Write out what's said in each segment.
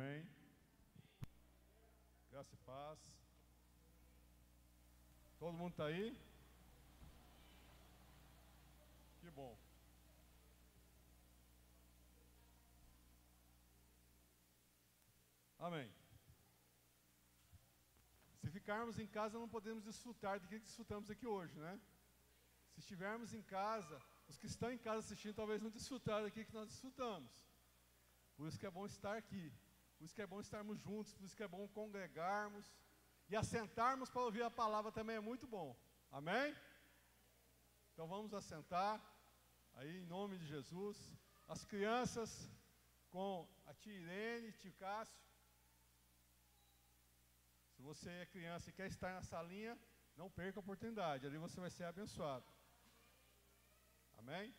Amém. Graça e paz. Todo mundo está aí? Que bom. Amém. Se ficarmos em casa, não podemos desfrutar do que desfrutamos aqui hoje, né? Se estivermos em casa, os que estão em casa assistindo talvez não desfrutaram daquilo que nós desfrutamos. Por isso que é bom estar aqui. Por isso que é bom estarmos juntos. Por isso que é bom congregarmos. E assentarmos para ouvir a palavra também é muito bom. Amém? Então vamos assentar. Aí em nome de Jesus. As crianças com a tia Irene, tio Cássio. Se você é criança e quer estar na salinha, não perca a oportunidade. Ali você vai ser abençoado. Amém? Amém.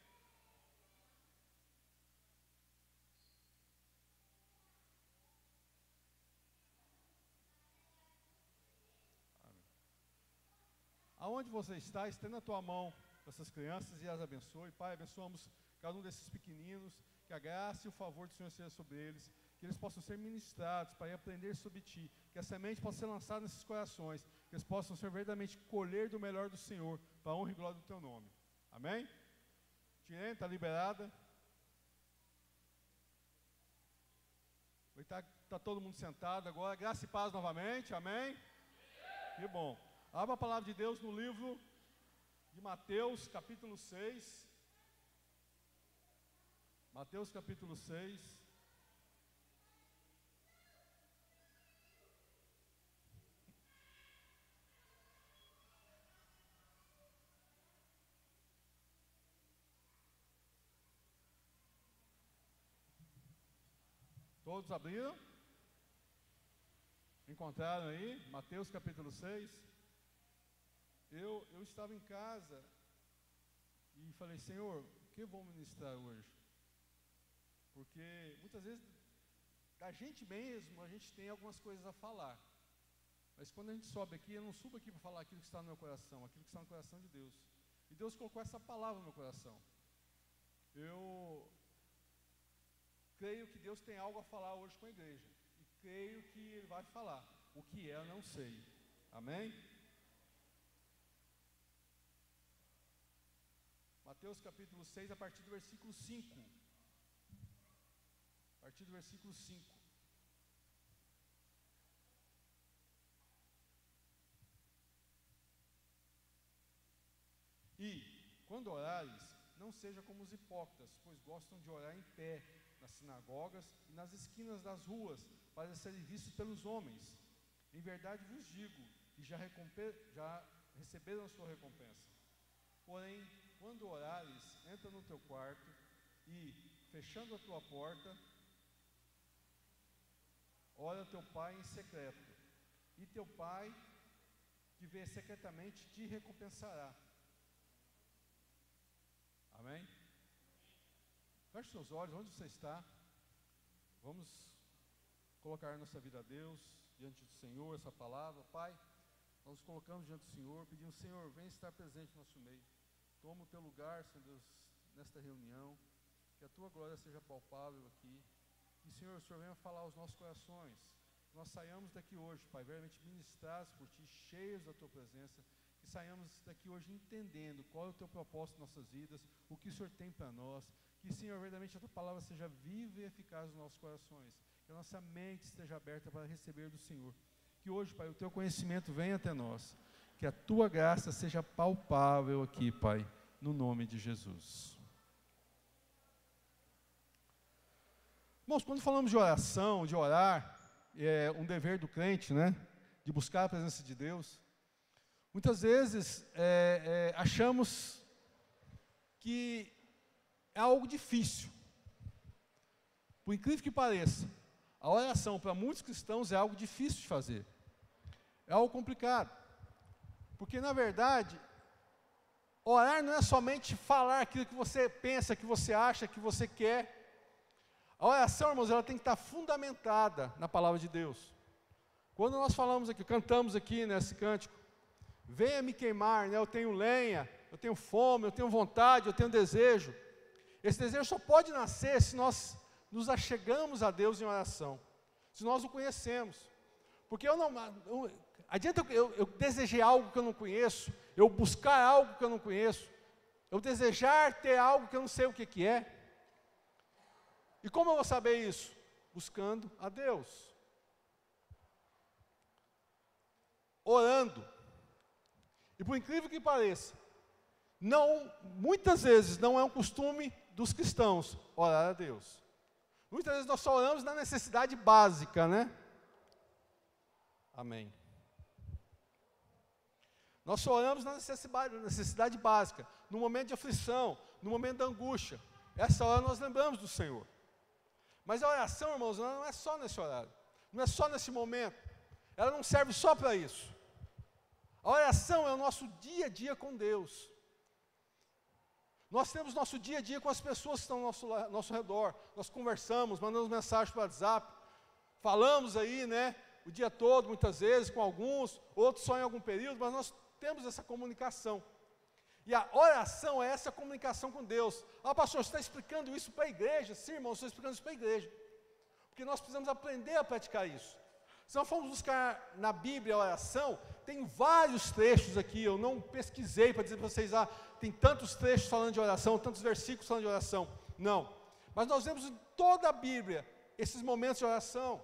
Aonde você está, estenda a tua mão para essas crianças e as abençoe. Pai, abençoamos cada um desses pequeninos, que a graça e o favor do Senhor seja sobre eles, que eles possam ser ministrados para aprender sobre Ti, que a semente possa ser lançada nesses corações, que eles possam ser verdadeiramente colher do melhor do Senhor, para a honra e glória do Teu nome. Amém? Tirene, está liberada. Está todo mundo sentado agora. Graça e paz novamente. Amém? Que bom. Abra a palavra de Deus no livro de Mateus, capítulo 6. Mateus, capítulo 6. Todos abriram? Encontraram aí? Mateus capítulo 6. Eu estava em casa e falei, Senhor, o que eu vou ministrar hoje? Porque muitas vezes, da gente mesmo, a gente tem algumas coisas a falar. Mas quando a gente sobe aqui, eu não subo aqui para falar aquilo que está no meu coração, aquilo que está no coração de Deus. E Deus colocou essa palavra no meu coração. Eu creio que Deus tem algo a falar hoje com a igreja. E creio que Ele vai falar. O que é, eu não sei. Amém? Mateus capítulo 6, a partir do versículo 5. A partir do versículo 5. E, quando orares, não seja como os hipócritas, pois gostam de orar em pé, nas sinagogas e nas esquinas das ruas, para serem vistos pelos homens. Em verdade vos digo, que já receberam a sua recompensa. Porém, quando orares, entra no teu quarto e, fechando a tua porta, ora teu Pai em secreto, e teu Pai, que vê secretamente, te recompensará. Amém? Feche seus olhos, onde você está? Vamos colocar nossa vida a Deus, diante do Senhor, essa palavra. Pai, nós nos colocamos diante do Senhor, pedimos, Senhor, vem estar presente no nosso meio. Toma o teu lugar, Senhor Deus, nesta reunião, que a tua glória seja palpável aqui. E, Senhor, o Senhor venha falar aos nossos corações. Nós saiamos daqui hoje, Pai, verdadeiramente ministrados por Ti, cheios da Tua presença. Que saiamos daqui hoje entendendo qual é o Teu propósito em nossas vidas, o que o Senhor tem para nós. Que, Senhor, verdadeiramente a Tua palavra seja viva e eficaz nos nossos corações. Que a nossa mente esteja aberta para receber do Senhor. Que hoje, Pai, o Teu conhecimento venha até nós. Que a Tua graça seja palpável aqui, Pai, no nome de Jesus. Irmãos, quando falamos de oração, de orar, é um dever do crente, né? De buscar a presença de Deus. Muitas vezes achamos que é algo difícil. Por incrível que pareça, a oração para muitos cristãos é algo difícil de fazer. É algo complicado. Porque, na verdade, orar não é somente falar aquilo que você pensa, que você acha, que você quer. A oração, irmãos, ela tem que estar fundamentada na palavra de Deus. Quando nós falamos aqui, cantamos aqui nesse cântico, venha me queimar, né? Eu tenho lenha, eu tenho fome, eu tenho vontade, eu tenho desejo. Esse desejo só pode nascer se nós nos achegamos a Deus em oração. se nós o conhecemos. Porque adianta eu desejar algo que eu não conheço, eu buscar algo que eu não conheço, eu desejar ter algo que eu não sei o que é. E como eu vou saber isso? Buscando a Deus. Orando. E por incrível que pareça, muitas vezes não é um costume dos cristãos orar a Deus. Muitas vezes nós só oramos na necessidade básica, né? Amém. Nós só oramos na necessidade básica, no momento de aflição, no momento da angústia. Essa hora nós lembramos do Senhor. Mas a oração, irmãos, ela não é só nesse horário, não é só nesse momento, ela não serve só para isso. A oração é o nosso dia a dia com Deus. Nós temos nosso dia a dia com as pessoas que estão ao nosso redor. Nós conversamos, mandamos mensagem para o WhatsApp, falamos aí, né, o dia todo, muitas vezes, com alguns, outros só em algum período, mas nós temos essa comunicação. E a oração é essa comunicação com Deus. Ah, pastor, você está explicando isso para a igreja? Sim, irmão, estou explicando isso para a igreja. Porque nós precisamos aprender a praticar isso. Se nós formos buscar na Bíblia a oração, tem vários trechos aqui, eu não pesquisei para dizer para vocês, tem tantos trechos falando de oração, tantos versículos falando de oração. Não. Mas nós vemos em toda a Bíblia esses momentos de oração.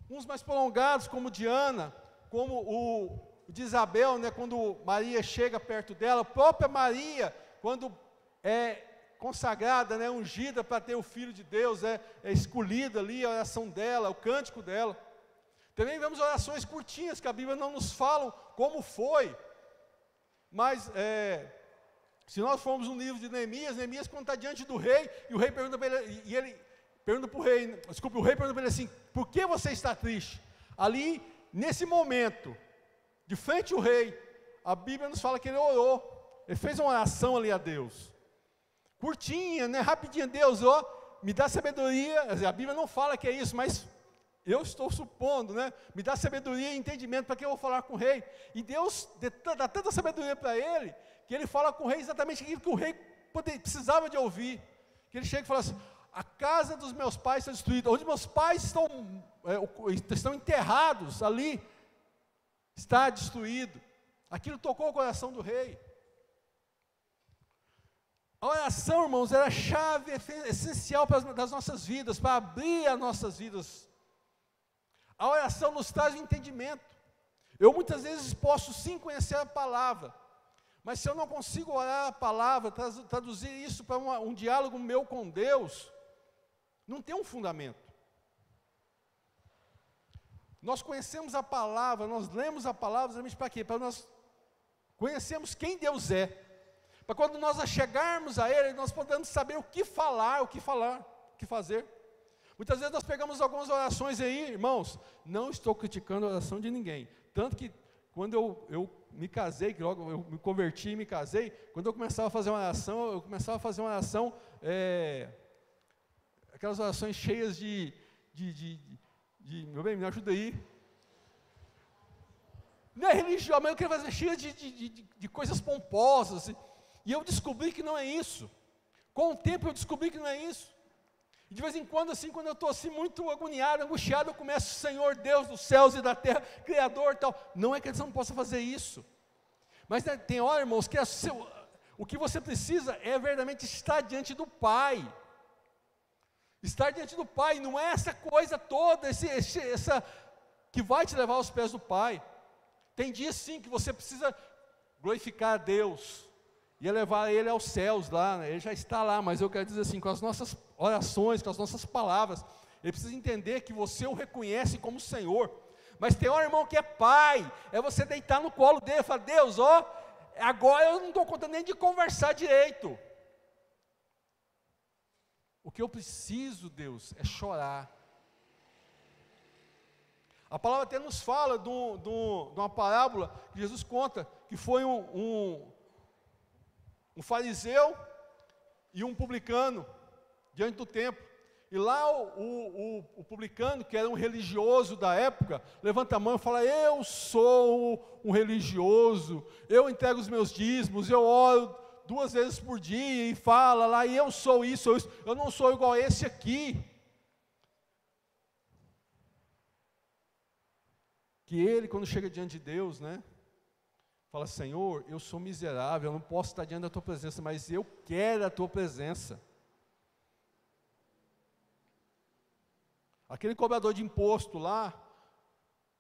Uns mais prolongados, como de Ana, como o de Isabel, né, quando Maria chega perto dela, a própria Maria, quando é consagrada, né, ungida para ter o Filho de Deus, é escolhida ali a oração dela, o cântico dela. Também vemos orações curtinhas, que a Bíblia não nos fala como foi, mas se nós formos no livro de Neemias, quando está diante do rei, e o rei pergunta para ele, e ele pergunta para o rei, o rei pergunta para ele assim, por que você está triste? Ali, nesse momento, de frente ao rei, a Bíblia nos fala que ele orou, ele fez uma oração ali a Deus, curtinha, né, rapidinha, Deus, me dá sabedoria, a Bíblia não fala que é isso, mas eu estou supondo, né, me dá sabedoria e entendimento para que eu vou falar com o rei, e Deus dá tanta sabedoria para ele, que ele fala com o rei exatamente aquilo que o rei precisava de ouvir, que ele chega e fala assim, a casa dos meus pais está destruída, onde meus pais estão enterrados ali, está destruído. Aquilo tocou o coração do rei. A oração, irmãos, era a chave essencial das nossas vidas, para abrir as nossas vidas. A oração nos traz o entendimento. Eu muitas vezes posso sim conhecer a palavra, mas se eu não consigo orar a palavra, traduzir isso para um diálogo meu com Deus, não tem um fundamento. Nós conhecemos a palavra, nós lemos a palavra exatamente para quê? Para nós conhecermos quem Deus é. Para quando nós chegarmos a Ele, nós podemos saber o que falar, o que fazer. Muitas vezes nós pegamos algumas orações aí, irmãos, não estou criticando a oração de ninguém. Tanto que quando eu me casei, que logo eu me converti e me casei, quando eu começava a fazer uma oração, aquelas orações cheias meu bem, me ajuda aí. Não é religioso, mas eu queria fazer cheia de coisas pomposas. E eu descobri que não é isso. Com o tempo eu descobri que não é isso. E de vez em quando, assim, quando eu estou assim, muito agoniado, angustiado, eu começo, Senhor Deus dos céus e da terra, Criador e tal. Não é que você não possa fazer isso. Mas né, tem hora, irmãos, que o que você precisa é verdadeiramente estar diante do Pai. Estar diante do Pai, não é essa coisa toda, essa que vai te levar aos pés do Pai. Tem dias sim que você precisa glorificar a Deus, e levar Ele aos céus lá, né? Ele já está lá, mas eu quero dizer assim, com as nossas orações, com as nossas palavras, Ele precisa entender que você o reconhece como Senhor. Mas tem hora, irmão, que é Pai, é você deitar no colo dele e falar, Deus, agora eu não estou contando nem de conversar direito. O que eu preciso, Deus, é chorar. A palavra até nos fala de uma parábola que Jesus conta, que foi um fariseu e um publicano diante do templo. E lá o publicano, que era um religioso da época, levanta a mão e fala, eu sou um religioso, eu entrego os meus dízimos, eu oro 2 vezes por dia, e fala lá, e eu sou isso, eu não sou igual a esse aqui. que ele, quando chega diante de Deus, né, fala: Senhor, eu sou miserável, eu não posso estar diante da tua presença, mas eu quero a tua presença. Aquele cobrador de imposto lá,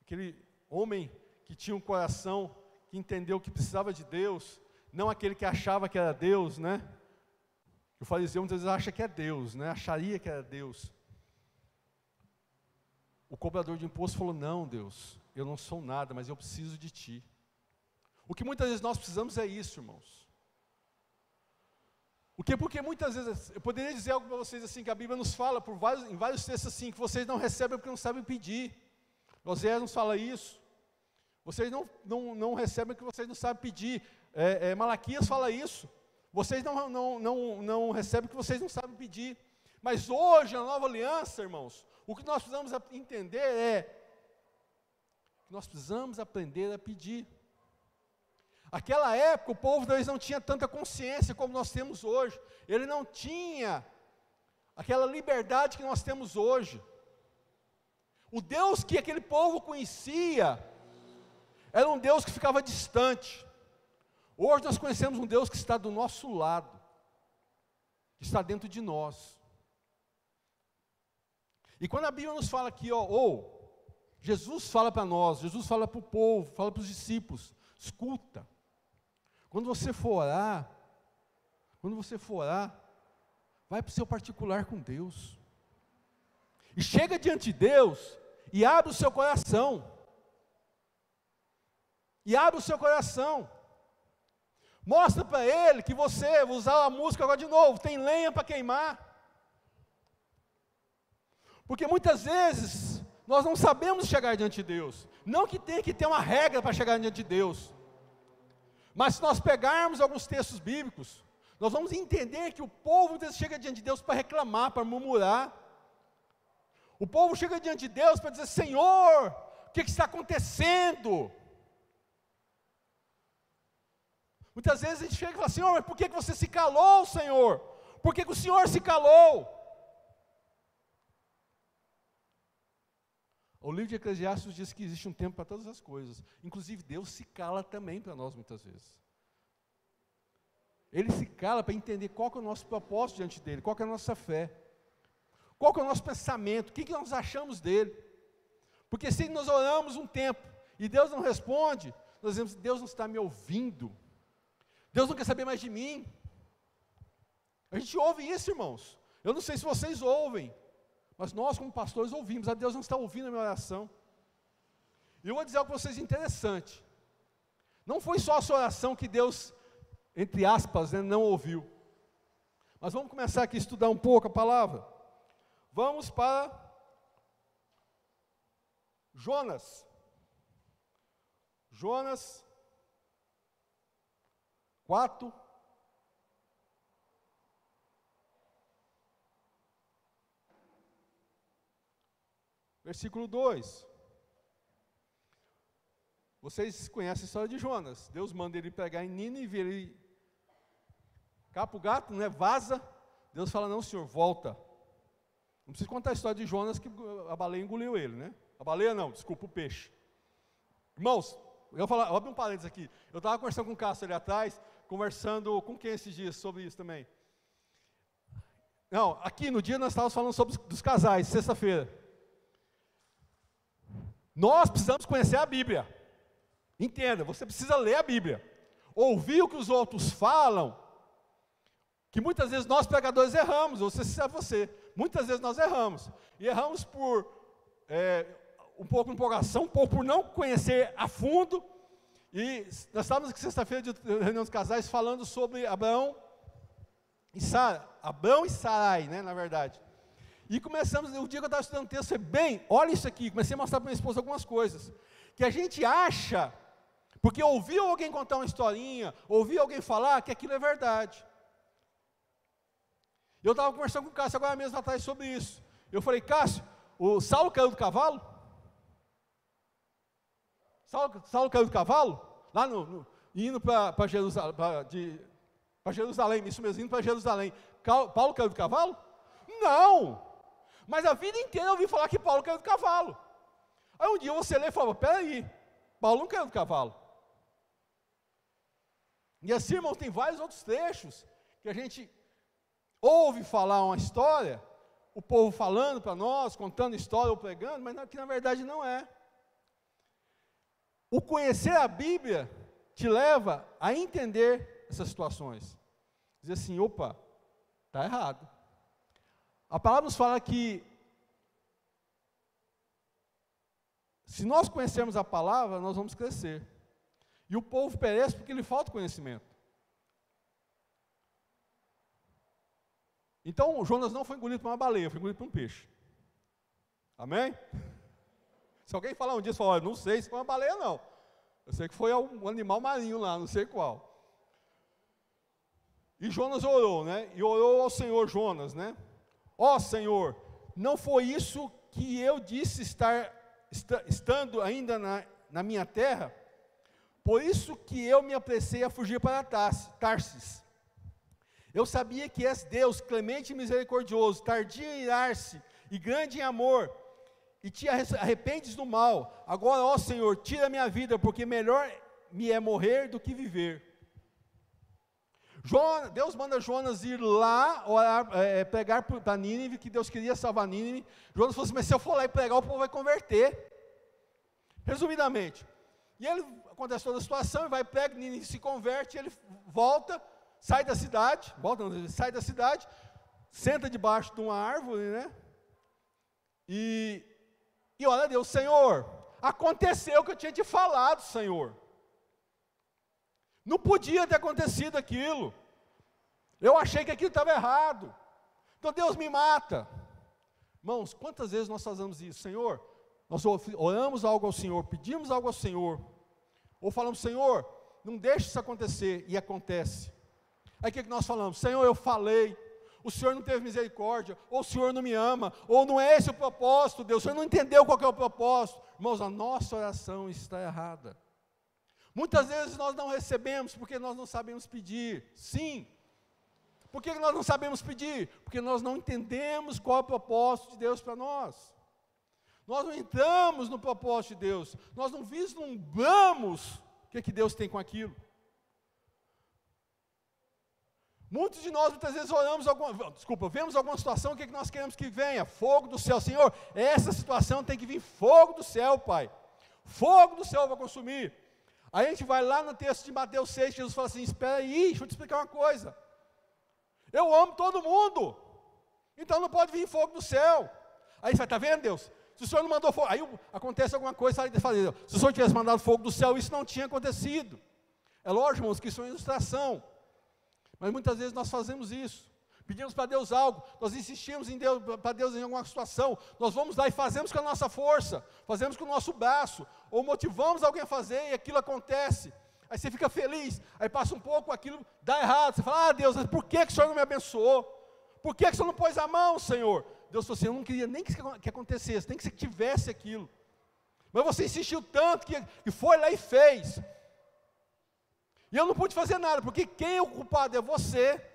aquele homem que tinha um coração, que entendeu que precisava de Deus, não aquele que achava que era Deus, né? O fariseu muitas vezes acha que é Deus, né? Acharia que era Deus. O cobrador de imposto falou: não, Deus, eu não sou nada, mas eu preciso de Ti. O que muitas vezes nós precisamos é isso, irmãos. Porque muitas vezes, eu poderia dizer algo para vocês assim, que a Bíblia nos fala em vários textos assim, que vocês não recebem porque não sabem pedir. Oséias nos fala isso. Vocês não recebem porque vocês não sabem pedir. Malaquias fala isso. Vocês não recebem porque vocês não sabem pedir. Mas hoje, na nova aliança, irmãos, o que nós precisamos entender é que nós precisamos aprender a pedir. Aquela época, o povo talvez não tinha tanta consciência como nós temos hoje. Ele não tinha aquela liberdade que nós temos hoje. O Deus que aquele povo conhecia era um Deus que ficava distante. Hoje nós conhecemos um Deus que está do nosso lado, que está dentro de nós. E quando a Bíblia nos fala aqui, Jesus fala para nós, Jesus fala para o povo, fala para os discípulos: escuta, quando você for orar, vai para o seu particular com Deus. E chega diante de Deus e abre o seu coração. Mostra para Ele que você, vou usar a música agora de novo, tem lenha para queimar. Porque muitas vezes nós não sabemos chegar diante de Deus. Não que tenha que ter uma regra para chegar diante de Deus. Mas se nós pegarmos alguns textos bíblicos, nós vamos entender que o povo muitas vezes chega diante de Deus para reclamar, para murmurar. O povo chega diante de Deus para dizer: Senhor, o que está acontecendo? Muitas vezes a gente chega e fala: Senhor, mas por que você se calou, Senhor? Por que o Senhor se calou? O livro de Eclesiastes diz que existe um tempo para todas as coisas. Inclusive Deus se cala também para nós muitas vezes. Ele se cala para entender qual que é o nosso propósito diante dele, qual que é a nossa fé, qual que é o nosso pensamento, o que nós achamos dele. Porque se nós oramos um tempo e Deus não responde, nós dizemos: Deus não está me ouvindo, Deus não quer saber mais de mim. A gente ouve isso, irmãos. Eu não sei se vocês ouvem, mas nós como pastores ouvimos: a Deus não está ouvindo a minha oração. E eu vou dizer algo para vocês interessante. Não foi só a sua oração que Deus, entre aspas, não ouviu. Mas vamos começar aqui a estudar um pouco a palavra. Vamos para Jonas. Jonas 4. Versículo 2. Vocês conhecem a história de Jonas. Deus manda ele pegar em Nínive, ele capa o gato, né, vaza. Deus fala: não, senhor, volta. Não preciso contar a história de Jonas, que a baleia engoliu ele, né? A baleia não, desculpa, o peixe. Irmãos, eu vou abrir um parênteses aqui. Eu estava conversando com o Cássio ali atrás, conversando com quem esses dias sobre isso também. Não, aqui no dia nós estávamos falando sobre dos casais, sexta-feira. Nós precisamos conhecer a Bíblia. Entenda, você precisa ler a Bíblia. Ouvir o que os outros falam, que muitas vezes nós pregadores erramos, muitas vezes nós erramos. E erramos por um pouco de empolgação, um pouco por não conhecer a fundo. E nós estávamos aqui sexta-feira de reunião dos casais falando sobre Abraão e Sarai, né, na verdade. E começamos, o dia que eu estava estudando o texto, eu falei: olha isso aqui, comecei a mostrar para minha esposa algumas coisas, que a gente acha, porque ouviu alguém contar uma historinha, ouviu alguém falar, que aquilo é verdade. Eu estava conversando com o Cássio agora mesmo atrás sobre isso. Eu falei: Cássio, o Saulo caiu do cavalo? Saulo caiu do cavalo? Lá indo para Jerusalém, isso mesmo, indo para Jerusalém. Paulo caiu do cavalo? Não! Mas a vida inteira eu ouvi falar que Paulo caiu do cavalo. Aí um dia você lê e fala, peraí, Paulo não caiu do cavalo. E assim, irmãos, tem vários outros trechos que a gente ouve falar uma história, o povo falando para nós, contando história ou pregando, mas que na verdade não é. O conhecer a Bíblia te leva a entender essas situações. Dizer assim, opa, está errado. A palavra nos fala que se nós conhecermos a palavra, nós vamos crescer. E o povo perece porque lhe falta conhecimento. Então, Jonas não foi engolido por uma baleia, foi engolido por um peixe. Amém? Se alguém falar um dia, você fala, não sei se foi uma baleia não. Eu sei que foi um animal marinho lá, não sei qual. E Jonas orou, né? E orou ao Senhor Jonas, né? Ó Senhor, não foi isso que eu disse estando ainda na minha terra? Por isso que eu me apressei a fugir para Tarsis. Eu sabia que és Deus, clemente e misericordioso, tardio em irar-se e grande em amor, e te arrependes do mal. Agora, ó Senhor, tira a minha vida, porque melhor me é morrer do que viver. Deus manda Jonas ir lá, orar, pregar para Nínive, que Deus queria salvar Nínive. Jonas falou assim, mas se eu for lá e pregar, o povo vai converter. Resumidamente. E ele, acontece toda a situação, ele vai, prega, Nínive se converte, ele volta, sai da cidade, senta debaixo de uma árvore, né? E olha a Deus, Senhor, aconteceu o que eu tinha te falado, Senhor. Não podia ter acontecido aquilo. Eu achei que aquilo estava errado. Então Deus me mata. Irmãos, quantas vezes nós fazemos isso? Senhor, nós oramos algo ao Senhor, pedimos algo ao Senhor, ou falamos, Senhor, não deixe isso acontecer, e acontece. Aí o que nós falamos? Senhor, eu falei, o Senhor não teve misericórdia, ou o Senhor não me ama, ou não é esse o propósito, Deus, o Senhor não entendeu qual que é o propósito. Irmãos, a nossa oração está errada. Muitas vezes nós não recebemos porque nós não sabemos pedir. Sim. Por que nós não sabemos pedir? Porque nós não entendemos qual é o propósito de Deus para nós. Nós não entramos no propósito de Deus. Nós não vislumbramos o que Deus tem com aquilo. Muitos de nós, muitas vezes, vemos alguma situação, o que nós queremos que venha? Fogo do céu. Senhor, essa situação tem que vir fogo do céu, Pai. Fogo do céu vai consumir. Aí a gente vai lá no texto de Mateus 6, Jesus fala assim, espera aí, deixa eu te explicar uma coisa. Eu amo todo mundo, então não pode vir fogo do céu. Aí você fala, está vendo, Deus? Se o Senhor não mandou fogo, aí acontece alguma coisa, se o Senhor tivesse mandado fogo do céu, isso não tinha acontecido. É lógico, irmãos, que isso é uma ilustração. Mas muitas vezes nós fazemos isso. Pedimos para Deus algo, nós insistimos para Deus em alguma situação, nós vamos lá e fazemos com a nossa força, fazemos com o nosso braço, ou motivamos alguém a fazer e aquilo acontece. Aí você fica feliz, aí passa um pouco, aquilo dá errado, você fala, Deus, mas por que o Senhor não me abençoou? Por que o Senhor não pôs a mão, Senhor? Deus falou assim, eu não queria nem que acontecesse, nem que você tivesse aquilo. Mas você insistiu tanto que foi lá e fez. E eu não pude fazer nada, porque quem é o culpado é você.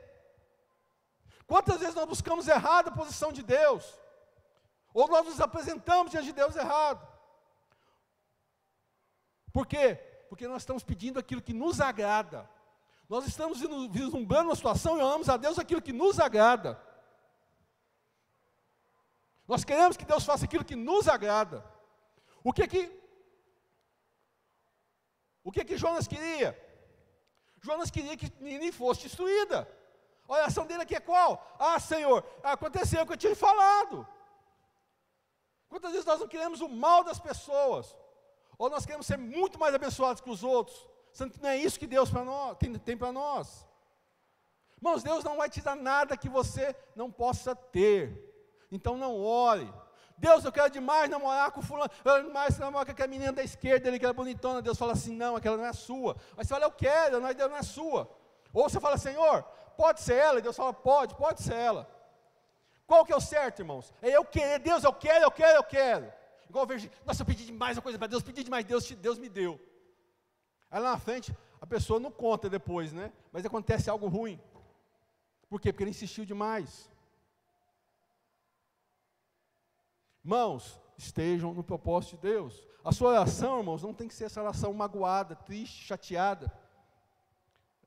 Quantas vezes nós buscamos errado a posição de Deus? Ou nós nos apresentamos diante de Deus errado? Por quê? Porque nós estamos pedindo aquilo que nos agrada. Nós estamos vislumbrando uma situação e oramos a Deus aquilo que nos agrada. Nós queremos que Deus faça aquilo que nos agrada. O que Jonas queria? Jonas queria que Nínive fosse destruída. A oração dele aqui é qual? Senhor, aconteceu o que eu tinha falado. Quantas vezes nós não queremos o mal das pessoas? Ou nós queremos ser muito mais abençoados que os outros? Sendo que não é isso que Deus tem para nós. Irmãos, Deus não vai te dar nada que você não possa ter. Então não ore. Deus, eu quero demais namorar com fulano, eu quero demais namorar com aquela menina da esquerda, ali, que era bonitona. Deus fala assim, não, aquela não é sua. Mas você fala, eu quero, não é sua. Ou você fala, Senhor, pode ser ela, e Deus fala, pode ser ela. Qual que é o certo, irmãos? É eu querer, Deus, eu quero. Igual eu vejo, nossa, eu pedi demais uma coisa para Deus, pedi demais, Deus me deu. Aí lá na frente, a pessoa não conta depois, né? Mas acontece algo ruim. Por quê? Porque ele insistiu demais. Irmãos, estejam no propósito de Deus. A sua oração, irmãos, não tem que ser essa oração magoada, triste, chateada.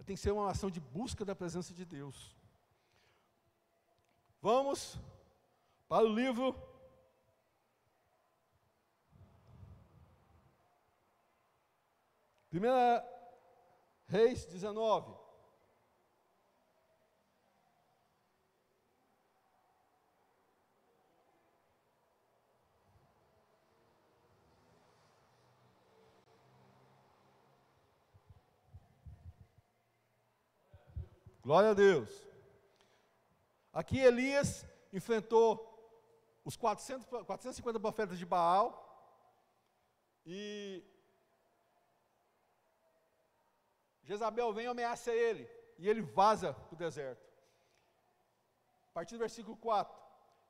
Tem que ser uma oração de busca da presença de Deus. Vamos para o livro Primeira Reis 19. Glória a Deus. Aqui Elias enfrentou os 450 profetas de Baal e Jezabel vem e ameaça ele, e ele vaza para o deserto. A partir do versículo 4,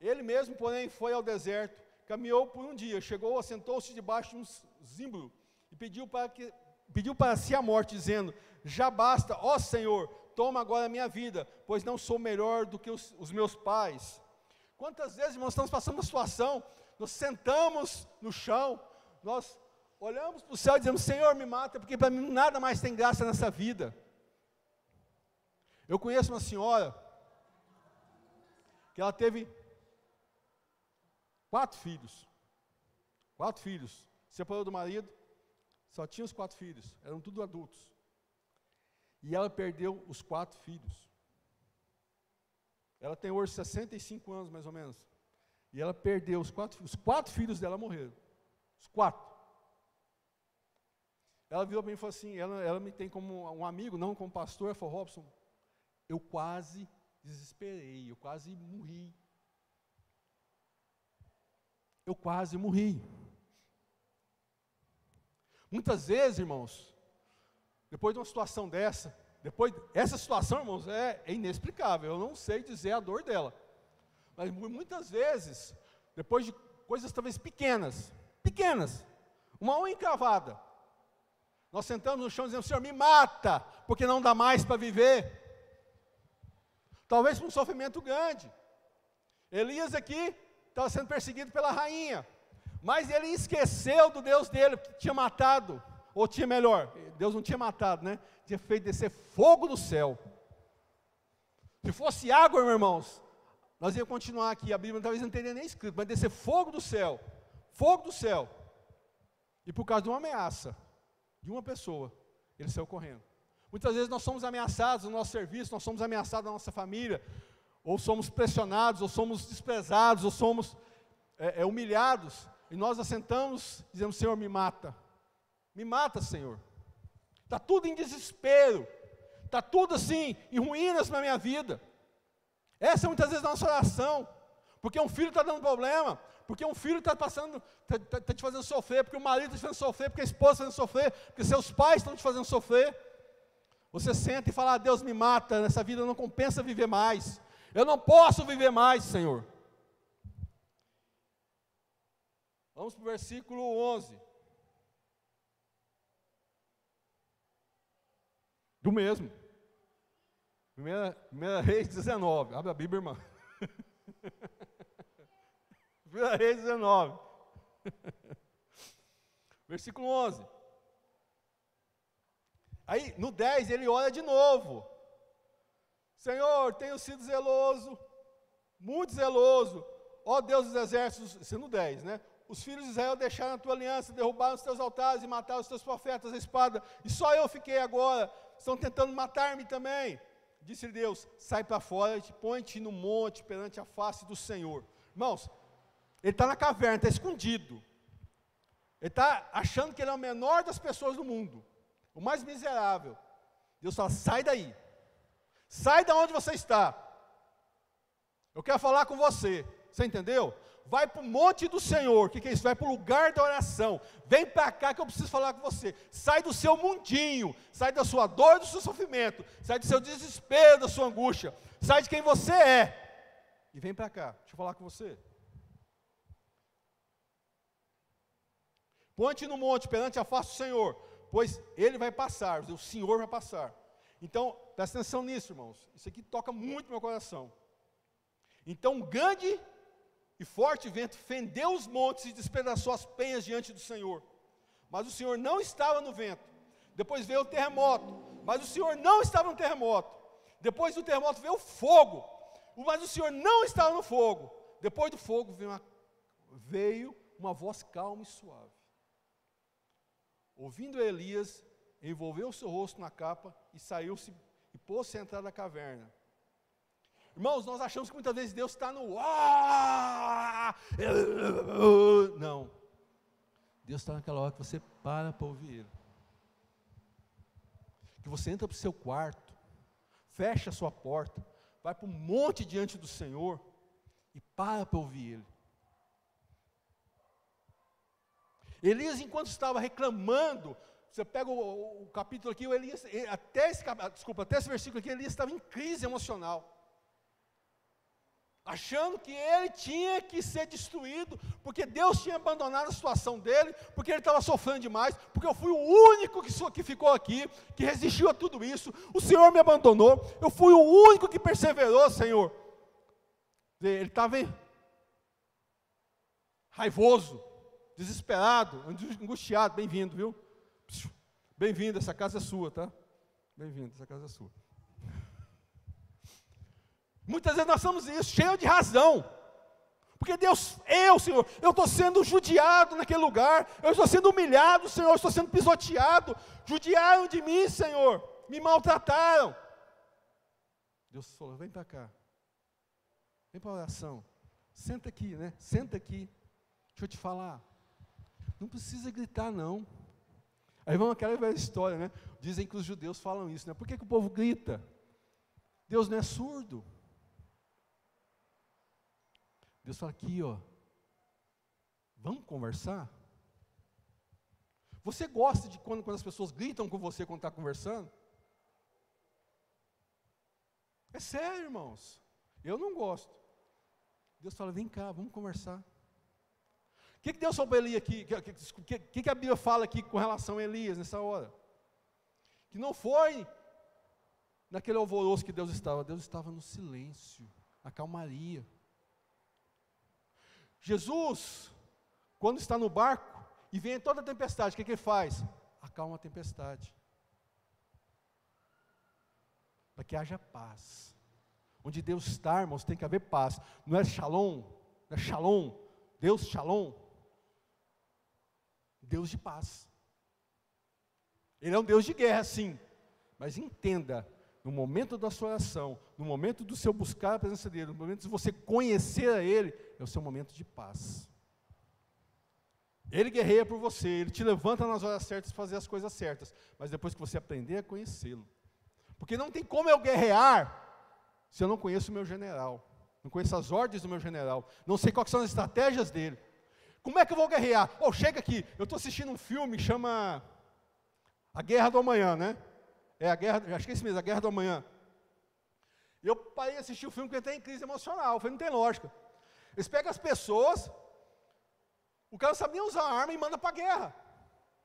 ele mesmo, porém, foi ao deserto, caminhou por um dia, chegou, assentou-se debaixo de um zimbro, e pediu para si a morte, dizendo: já basta, ó Senhor, toma agora a minha vida, pois não sou melhor do que os meus pais. Quantas vezes, irmãos, estamos passando uma situação, nós sentamos no chão, nós olhamos para o céu e dizemos: Senhor, me mata, porque para mim nada mais tem graça nessa vida. Eu conheço uma senhora, que ela teve 4 filhos, separou do marido, só tinha os 4 filhos, eram tudo adultos, e ela perdeu os 4 filhos, ela tem hoje 65 anos mais ou menos, e ela perdeu os 4 filhos dela morreram, os 4. Ela virou para mim e falou assim, ela me tem como um amigo, não como pastor. Ela falou: Robson, eu quase desesperei, eu quase morri. Muitas vezes, irmãos, depois de uma situação dessa, essa situação, irmãos, é inexplicável, eu não sei dizer a dor dela, mas muitas vezes, depois de coisas talvez pequenas, uma unha encravada, nós sentamos no chão e dizemos: Senhor, me mata, porque não dá mais para viver. Talvez por um sofrimento grande. Elias aqui estava sendo perseguido pela rainha, mas ele esqueceu do Deus dele, que tinha matado, ou tinha melhor, Deus não tinha matado, né? Tinha feito descer fogo do céu. Se fosse água, meus irmãos, nós íamos continuar aqui, a Bíblia talvez não teria nem escrito, mas descer fogo do céu, e por causa de uma ameaça, de uma pessoa, ele saiu correndo. Muitas vezes nós somos ameaçados no nosso serviço, nós somos ameaçados na nossa família, ou somos pressionados, ou somos desprezados, ou somos humilhados, e nós assentamos e dizemos: Senhor, me mata, Senhor. Está tudo em desespero, está tudo assim, em ruínas na minha vida. Essa é muitas vezes a nossa oração, porque um filho está dando problema, porque um filho está te fazendo sofrer, porque o marido está te fazendo sofrer, porque a esposa está te fazendo sofrer, porque seus pais estão te fazendo sofrer. Você senta e fala: Deus, me mata, nessa vida não compensa viver mais, eu não posso viver mais, Senhor. Vamos para o versículo 11. Do mesmo. Primeira Reis 19. Abre a Bíblia, irmão. Primeira Reis 19. Versículo 11. Aí, no 10, ele ora de novo: Senhor, tenho sido zeloso, muito zeloso, ó Deus dos exércitos. Isso é no 10, né? Os filhos de Israel deixaram a tua aliança, derrubaram os teus altares e mataram os teus profetas à espada, e só eu fiquei agora, estão tentando matar-me também. Disse-lhe Deus: sai para fora e põe-te no monte perante a face do Senhor. Irmãos, ele está na caverna, está escondido, ele está achando que ele é o menor das pessoas do mundo, o mais miserável. Deus fala: sai daí, sai da onde você está, eu quero falar com você. Você entendeu? Vai para o monte do Senhor. O que é isso? Vai para o lugar da oração. Vem para cá que eu preciso falar com você. Sai do seu mundinho, sai da sua dor, do seu sofrimento, sai do seu desespero, da sua angústia, sai de quem você é e vem para cá, deixa eu falar com você. Põe-te no monte perante a face do Senhor, pois Ele vai passar, o Senhor vai passar. Então, presta atenção nisso, irmãos, isso aqui toca muito meu coração. Então, grande e forte vento fendeu os montes e despedaçou as penhas diante do Senhor. Mas o Senhor não estava no vento. Depois veio o terremoto, mas o Senhor não estava no terremoto. Depois do terremoto veio o fogo, mas o Senhor não estava no fogo. Depois do fogo veio uma voz calma e suave. Ouvindo Elias, envolveu o seu rosto na capa e saiu-se e pôs-se a entrar da caverna. Irmãos, nós achamos que muitas vezes Deus está no não. Deus está naquela hora que você para ouvir Ele. Que você entra para o seu quarto, fecha a sua porta, vai para um monte diante do Senhor e para ouvir Ele. Elias, enquanto estava reclamando, você pega o capítulo aqui, o Elias, até esse versículo aqui, Elias estava em crise emocional. Achando que ele tinha que ser destruído, porque Deus tinha abandonado a situação dele, porque ele estava sofrendo demais, porque eu fui o único que ficou aqui, que resistiu a tudo isso, o Senhor me abandonou, eu fui o único que perseverou, Senhor. Ele estava raivoso, desesperado, angustiado. Bem-vindo, viu? Bem-vindo, essa casa é sua, tá? Bem-vindo, essa casa é sua. Muitas vezes nós somos isso, cheios de razão. Porque Deus, Senhor, eu estou sendo judiado naquele lugar, eu estou sendo humilhado, Senhor, eu estou sendo pisoteado, judiaram de mim, Senhor, me maltrataram. Deus falou, vem para cá, vem para a oração, senta aqui, né? Senta aqui, deixa eu te falar, não precisa gritar não. Aí vamos aquela velha história, né? Dizem que os judeus falam isso, né? Por que o povo grita? Deus não é surdo. Deus fala aqui, ó, vamos conversar? Você gosta de quando as pessoas gritam com você quando está conversando? É sério, irmãos, eu não gosto. Deus fala, vem cá, vamos conversar. O que Deus falou para Elias aqui? O que a Bíblia fala aqui com relação a Elias nessa hora? Que não foi naquele alvoroço que Deus estava no silêncio, na calmaria. Jesus, quando está no barco e vem toda a tempestade, o que ele faz? Acalma a tempestade. Para que haja paz. Onde Deus está, irmãos, tem que haver paz. Não é shalom, não é shalom, Deus shalom. Deus de paz. Ele é um Deus de guerra, sim. Mas entenda, no momento da sua oração, no momento do seu buscar a presença dEle, no momento de você conhecer a Ele, é o seu momento de paz. Ele guerreia por você, Ele te levanta nas horas certas para fazer as coisas certas, mas depois que você aprender a conhecê-lo. Porque não tem como eu guerrear, se eu não conheço o meu general, não conheço as ordens do meu general, não sei quais são as estratégias dele. Como é que eu vou guerrear? Chega aqui, eu estou assistindo um filme que chama A Guerra do Amanhã, né? Acho que é esse mesmo, A Guerra do Amanhã. Eu parei de assistir o filme porque eu entrei em crise emocional. Eu falei, não tem lógica. Eles pegam as pessoas, o cara não sabe nem usar a arma e manda para a guerra.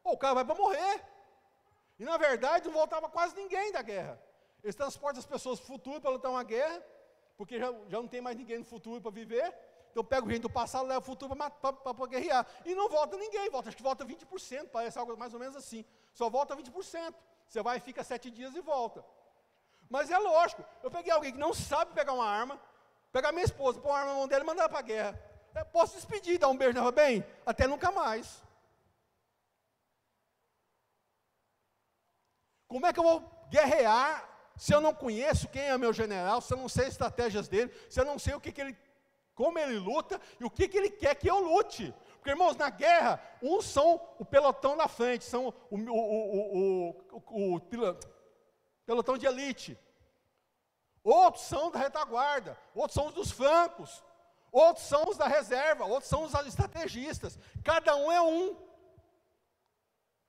O cara vai para morrer. E na verdade não voltava quase ninguém da guerra. Eles transportam as pessoas para o futuro para lutar uma guerra, porque já não tem mais ninguém no futuro para viver. Então pega gente do passado, leva o futuro para guerrear. E não volta ninguém, acho que volta 20%, parece algo mais ou menos assim. Só volta 20%. Você vai e fica 7 dias e volta. Mas é lógico, eu peguei alguém que não sabe pegar uma arma, pegar minha esposa, pôr uma arma na mão dela e mandar ela para a guerra. Eu posso despedir, dar um beijo nela, bem, até nunca mais. Como é que eu vou guerrear se eu não conheço quem é meu general, se eu não sei as estratégias dele, se eu não sei como ele luta e o que ele quer que eu lute? Porque, irmãos, na guerra, uns são o pelotão da frente, são o pelotão de elite. Outros são da retaguarda, outros são os dos flancos, outros são os da reserva, outros são os estrategistas. Cada um é um.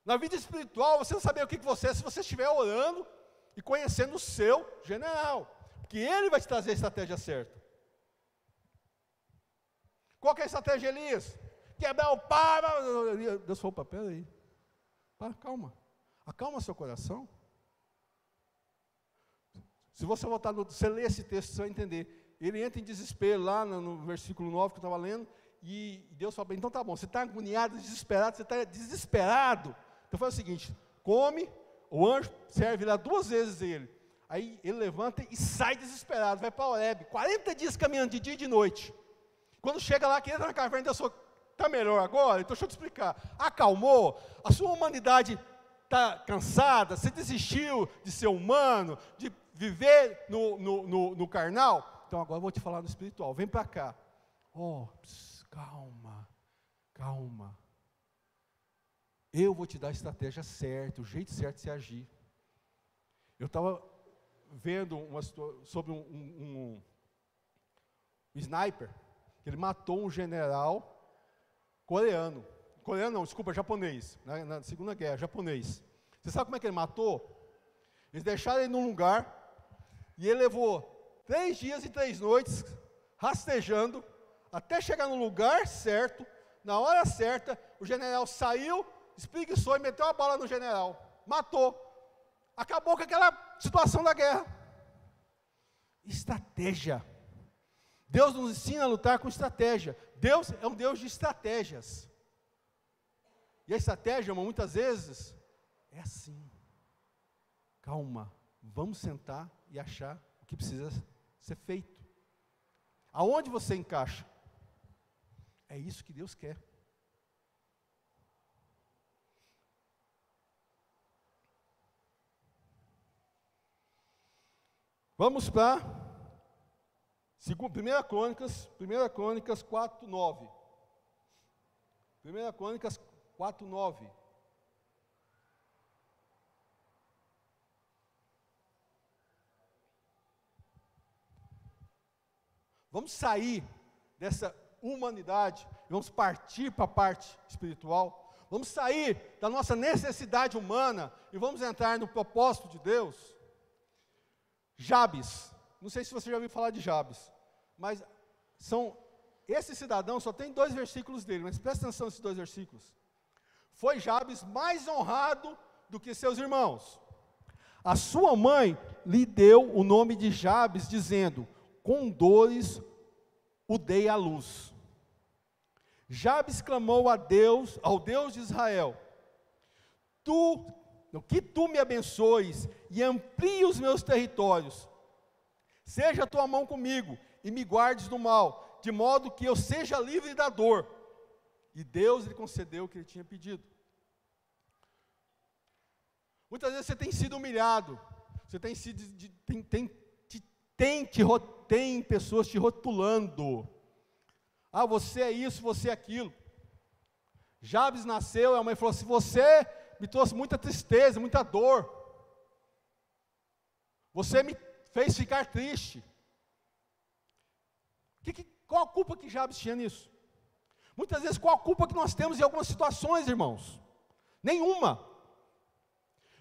Na vida espiritual, você não sabe o que você é se você estiver orando e conhecendo o seu general, porque ele vai te trazer a estratégia certa. Qual que é a estratégia, Elias? Quebrar o pau. Deus falou, peraí, calma, acalma seu coração. Se você voltar, você ler esse texto, você vai entender. ele entra em desespero lá no versículo 9 que eu estava lendo, e Deus fala para ele, então tá bom, você está agoniado, desesperado, você está desesperado. Então faz o seguinte, come, o anjo serve lá 2 vezes ele. Aí ele levanta e sai desesperado, vai para Horebe, 40 dias caminhando de dia e de noite. Quando chega lá, que entra na caverna, Deus falou, está melhor agora? Então deixa eu te explicar. Acalmou? A sua humanidade está cansada? Você desistiu de ser humano? De viver no carnal? Então agora eu vou te falar no espiritual. Vem para cá. Calma. Calma. Eu vou te dar a estratégia certa, o jeito certo de se agir. Eu estava vendo sobre um sniper, que ele matou um general coreano. Coreano não, desculpa, japonês. Na Segunda Guerra, japonês. Você sabe como é que ele matou? Eles deixaram ele num lugar, e ele levou 3 dias e 3 noites, rastejando, até chegar no lugar certo, na hora certa, o general saiu, espreguiçou e meteu a bala no general. Matou. Acabou com aquela situação da guerra. Estratégia. Deus nos ensina a lutar com estratégia. Deus é um Deus de estratégias. E a estratégia, irmão, muitas vezes, é assim. Calma, vamos sentar e achar o que precisa ser feito. Aonde você encaixa? É isso que Deus quer. Vamos para 1 Crônicas 4:9. 1 Crônicas 4:9. Vamos sair dessa humanidade, vamos partir para a parte espiritual, vamos sair da nossa necessidade humana e vamos entrar no propósito de Deus. Jabes, não sei se você já ouviu falar de Jabes, mas esse cidadão só tem 2 versículos dele, mas presta atenção nesses 2 versículos. Foi Jabes mais honrado do que seus irmãos. A sua mãe lhe deu o nome de Jabes, dizendo, com dores o dei à luz. Jabes clamou ao Deus de Israel, que tu me abençoes e amplie os meus territórios, seja a tua mão comigo e me guardes do mal, de modo que eu seja livre da dor. E Deus lhe concedeu o que ele tinha pedido. Muitas vezes você tem sido humilhado, você tem sido, tem pessoas te rotulando. Ah, você é isso, você é aquilo. Jabes nasceu, a mãe falou assim, você me trouxe muita tristeza, muita dor. Você me fez ficar triste. Qual a culpa que Jabes tinha nisso? Muitas vezes, qual a culpa que nós temos em algumas situações, irmãos? Nenhuma.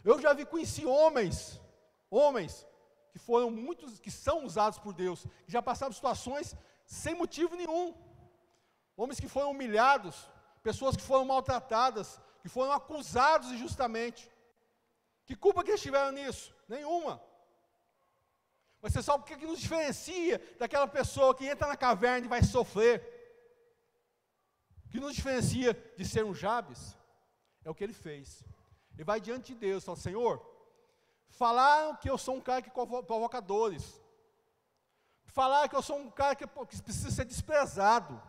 Eu já conheci homens que são usados por Deus, que já passaram situações sem motivo nenhum. Homens que foram humilhados, pessoas que foram maltratadas, que foram acusados injustamente. Que culpa que eles tiveram nisso? Nenhuma. Mas você sabe o que nos diferencia daquela pessoa que entra na caverna e vai sofrer? O que nos diferencia de ser um Jabes? É o que ele fez. Ele vai diante de Deus e fala, Senhor, falaram que eu sou um cara que provoca dores. Falaram que eu sou um cara que precisa ser desprezado.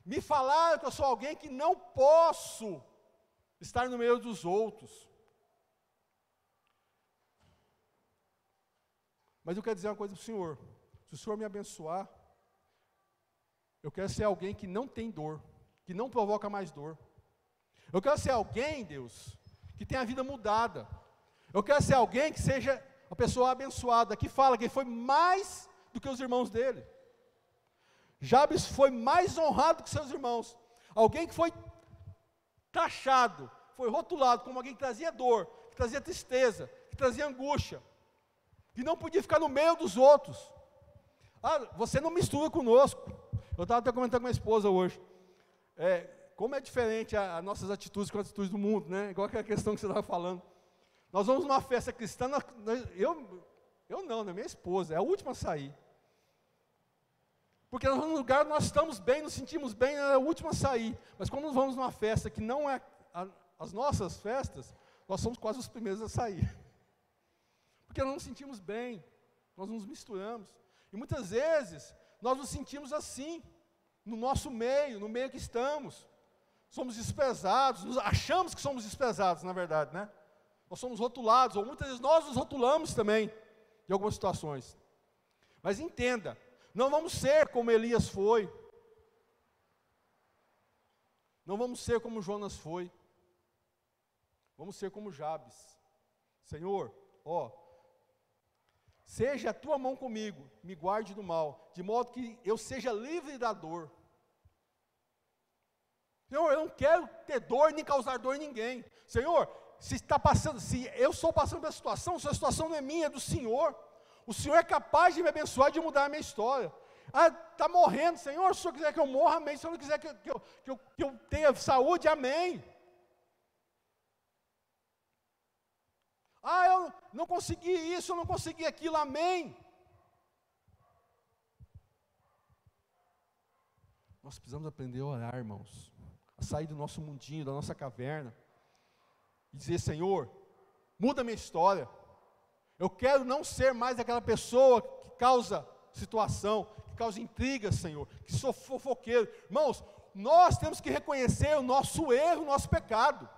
Me falaram que eu sou alguém que não posso estar no meio dos outros. Mas eu quero dizer uma coisa para o Senhor. Se o Senhor me abençoar, eu quero ser alguém que não tem dor, que não provoca mais dor. Eu quero ser alguém, Deus, que tenha a vida mudada. Eu quero ser alguém que seja uma pessoa abençoada, que fala que ele foi mais do que os irmãos dele. Jabes foi mais honrado que seus irmãos. Alguém que foi taxado, foi rotulado como alguém que trazia dor, que trazia tristeza, que trazia angústia, que não podia ficar no meio dos outros. Ah, você não mistura conosco. Eu estava até comentando com a minha esposa hoje. Como é diferente as nossas atitudes com as atitudes do mundo, né? Igual aquela questão que você estava falando. Nós vamos numa festa cristã, eu não, né? Minha esposa, é a última a sair. Porque nós vamos num lugar, nós estamos bem, nos sentimos bem, é a última a sair. Mas quando nós vamos numa festa que não é as nossas festas, nós somos quase os primeiros a sair. Porque nós nos sentimos bem, nós nos misturamos. E muitas vezes, nós nos sentimos assim, no nosso meio, no meio que estamos. Somos desprezados, achamos que somos desprezados, na verdade, né? Nós somos rotulados, ou muitas vezes nós nos rotulamos também, em algumas situações. Mas entenda, não vamos ser como Elias foi. Não vamos ser como Jonas foi. Vamos ser como Jabes. Senhor, seja a tua mão comigo, me guarde do mal, de modo que eu seja livre da dor. Senhor, eu não quero ter dor, nem causar dor em ninguém. Senhor, se eu estou passando pela situação, se a situação não é minha, é do Senhor. O Senhor é capaz de me abençoar e de mudar a minha história. Está morrendo, Senhor, se o Senhor quiser que eu morra, amém. Se o Senhor não quiser que eu tenha saúde, amém. Eu não consegui isso, eu não consegui aquilo, amém. Nós precisamos aprender a orar, irmãos. A sair do nosso mundinho, da nossa caverna. E dizer, Senhor, muda a minha história. Eu quero não ser mais aquela pessoa que causa situação, que causa intriga, Senhor, que sou fofoqueiro. Irmãos, nós temos que reconhecer o nosso erro, o nosso pecado.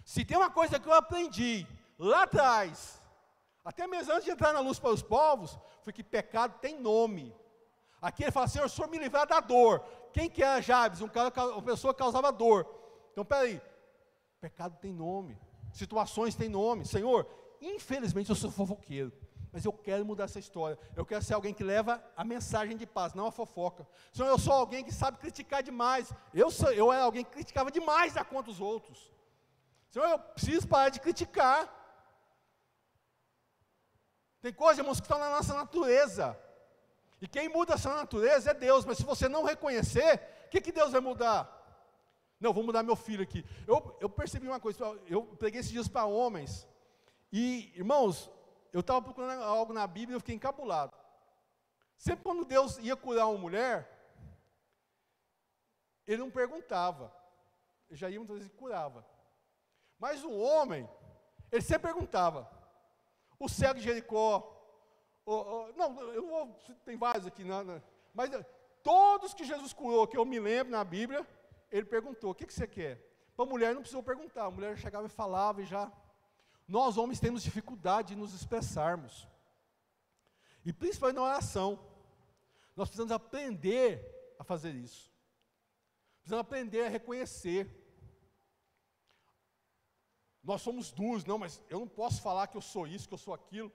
Se tem uma coisa que eu aprendi lá atrás, até mesmo antes de entrar na luz para os povos, foi que pecado tem nome. Aqui ele fala, Senhor, o Senhor me livrar da dor. Quem que era Jabes? Uma pessoa que causava dor. Então, peraí, pecado tem nome, situações têm nome. Senhor, infelizmente eu sou fofoqueiro, mas eu quero mudar essa história. Eu quero ser alguém que leva a mensagem de paz, não a fofoca. Senhor, eu sou alguém que sabe criticar demais. Eu era alguém que criticava demais a conta dos outros. Senhor, eu preciso parar de criticar. Tem coisas, irmãos, que estão na nossa natureza. E quem muda essa natureza é Deus. Mas se você não reconhecer, o que Deus vai mudar? Não, vou mudar meu filho aqui. Eu percebi uma coisa, eu preguei esses dias para homens. E, irmãos, eu estava procurando algo na Bíblia e eu fiquei encabulado. Sempre quando Deus ia curar uma mulher, Ele não perguntava. Ele já ia muitas vezes e curava. Mas o homem, ele sempre perguntava. O cego de Jericó, não, eu não vou, tem vários aqui, mas todos que Jesus curou, que eu me lembro na Bíblia, ele perguntou, o que você quer? Para a mulher não precisou perguntar, a mulher chegava e falava e já. Nós homens temos dificuldade de nos expressarmos. E principalmente na oração. Nós precisamos aprender a fazer isso. Precisamos aprender a reconhecer. Nós somos duros, não, mas eu não posso falar que eu sou isso, que eu sou aquilo,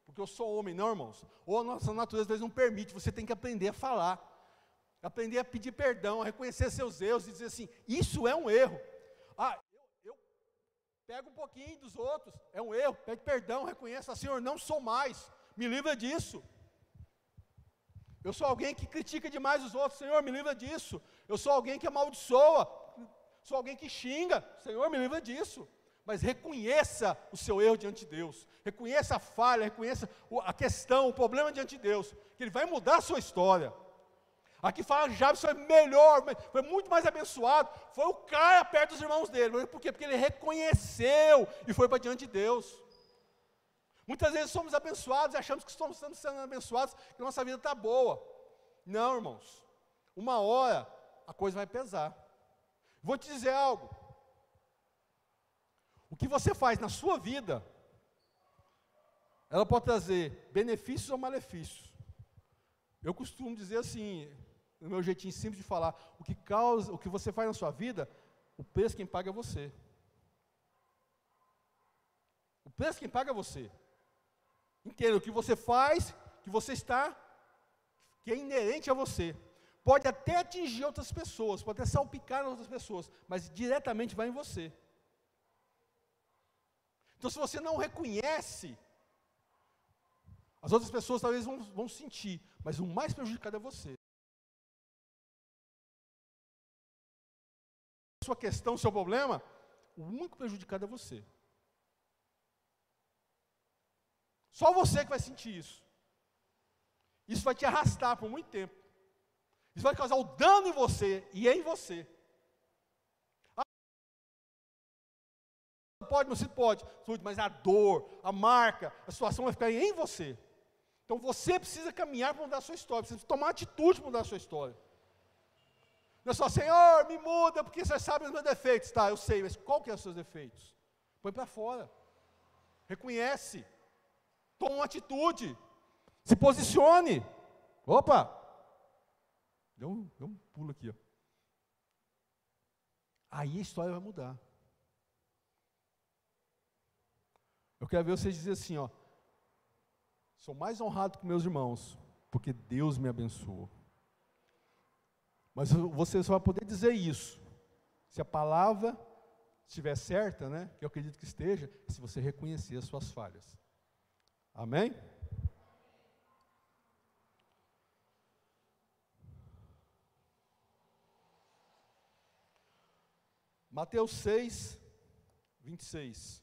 porque eu sou homem, não, irmãos. Ou a nossa natureza às vezes não permite, você tem que aprender a falar. Aprender a pedir perdão, a reconhecer seus erros e dizer assim, isso é um erro. Eu pego um pouquinho dos outros, é um erro, pede perdão, reconheça, Senhor, não sou mais, me livra disso. Eu sou alguém que critica demais os outros, Senhor, me livra disso. Eu sou alguém que amaldiçoa, sou alguém que xinga, Senhor, me livra disso. Mas reconheça o seu erro diante de Deus, reconheça a falha, reconheça a questão, o problema diante de Deus, que Ele vai mudar a sua história. Aqui fala que Jabes foi melhor, foi muito mais abençoado, foi o cara perto dos irmãos dele. Por quê? Porque ele reconheceu e foi para diante de Deus. Muitas vezes somos abençoados e achamos que estamos sendo abençoados, que nossa vida está boa. Não, irmãos, uma hora a coisa vai pesar. Vou te dizer algo, o que você faz na sua vida, ela pode trazer benefícios ou malefícios. Eu costumo dizer assim, no meu jeitinho simples de falar, o que você faz na sua vida, o preço quem paga é você. O preço quem paga é você. Entenda, o que você faz, que você está, que é inerente a você. Pode até atingir outras pessoas, pode até salpicar outras pessoas, mas diretamente vai em você. Então, se você não reconhece, as outras pessoas talvez vão sentir, mas o mais prejudicado é você. Sua questão, seu problema, o único prejudicado é você. Só você que vai sentir isso. Isso vai te arrastar por muito tempo. Isso vai causar o dano em você e em você. Pode, meu filho, pode, mas a dor, a marca, a situação vai ficar em você. Então você precisa caminhar para mudar a sua história, precisa tomar atitude para mudar a sua história. Não é só, Senhor, me muda, porque você sabe os meus defeitos. Tá, eu sei, mas qual que é os seus defeitos? Põe para fora. Reconhece. Toma uma atitude. Se posicione. Opa! Deu um pulo aqui, ó. Aí a história vai mudar. Eu quero ver vocês dizer assim, ó. Sou mais honrado que meus irmãos, porque Deus me abençoou. Mas você só vai poder dizer isso, se a palavra estiver certa, né? Que eu acredito que esteja, se você reconhecer as suas falhas. Amém? Mateus 6, 26.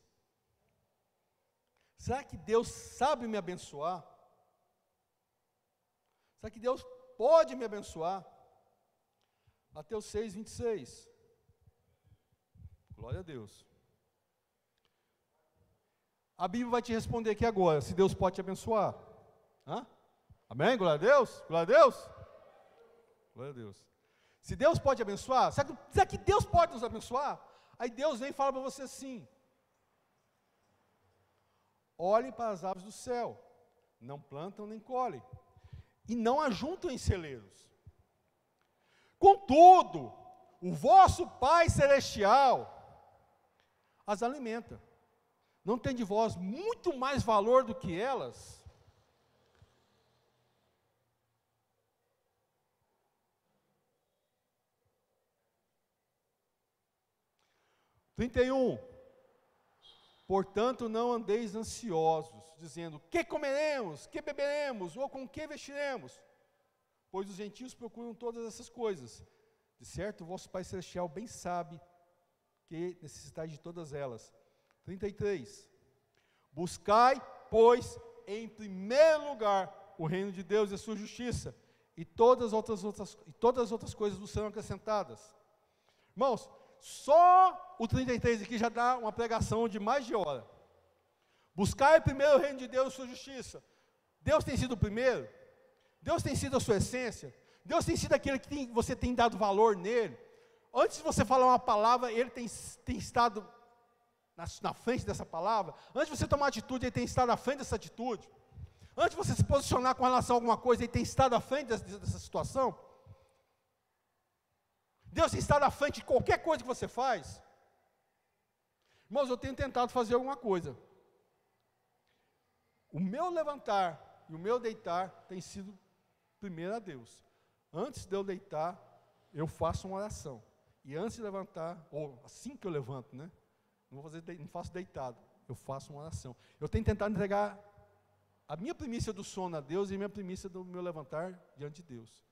Será que Deus sabe me abençoar? Será que Deus pode me abençoar? Mateus 6, 26. Glória a Deus. A Bíblia vai te responder aqui agora, se Deus pode te abençoar. Hã? Amém? Glória a Deus? Glória a Deus? Glória a Deus. Se Deus pode abençoar, será que Deus pode nos abençoar? Aí Deus vem e fala para você assim: olhem para as aves do céu, não plantam nem colhem, e não ajuntam em celeiros. Contudo, o vosso Pai Celestial as alimenta. Não tem de vós muito mais valor do que elas? Portanto, não andeis ansiosos, dizendo, que comeremos, que beberemos, ou com que vestiremos? Pois os gentios procuram todas essas coisas. De certo, o vosso Pai Celestial bem sabe que necessitais de todas elas. 33. Buscai, pois, em primeiro lugar, o reino de Deus e a sua justiça, e todas as outras coisas nos serão acrescentadas. Irmãos, só o 33 aqui já dá uma pregação de mais de hora. Buscai primeiro o reino de Deus e a sua justiça. Deus tem sido o primeiro? Deus tem sido a sua essência? Deus tem sido aquele que você tem dado valor nele? Antes de você falar uma palavra, ele tem estado na frente dessa palavra? Antes de você tomar atitude, ele tem estado na frente dessa atitude? Antes de você se posicionar com relação a alguma coisa, ele tem estado à frente dessa situação? Deus tem estado à frente de qualquer coisa que você faz? Irmãos, eu tenho tentado fazer alguma coisa. O meu levantar e o meu deitar tem sido primeiro a Deus. Antes de eu deitar, eu faço uma oração. E antes de levantar, ou assim que eu levanto, né? Não faço deitado, eu faço uma oração. Eu tenho tentado entregar a minha primícia do sono a Deus e a minha primícia do meu levantar diante de Deus.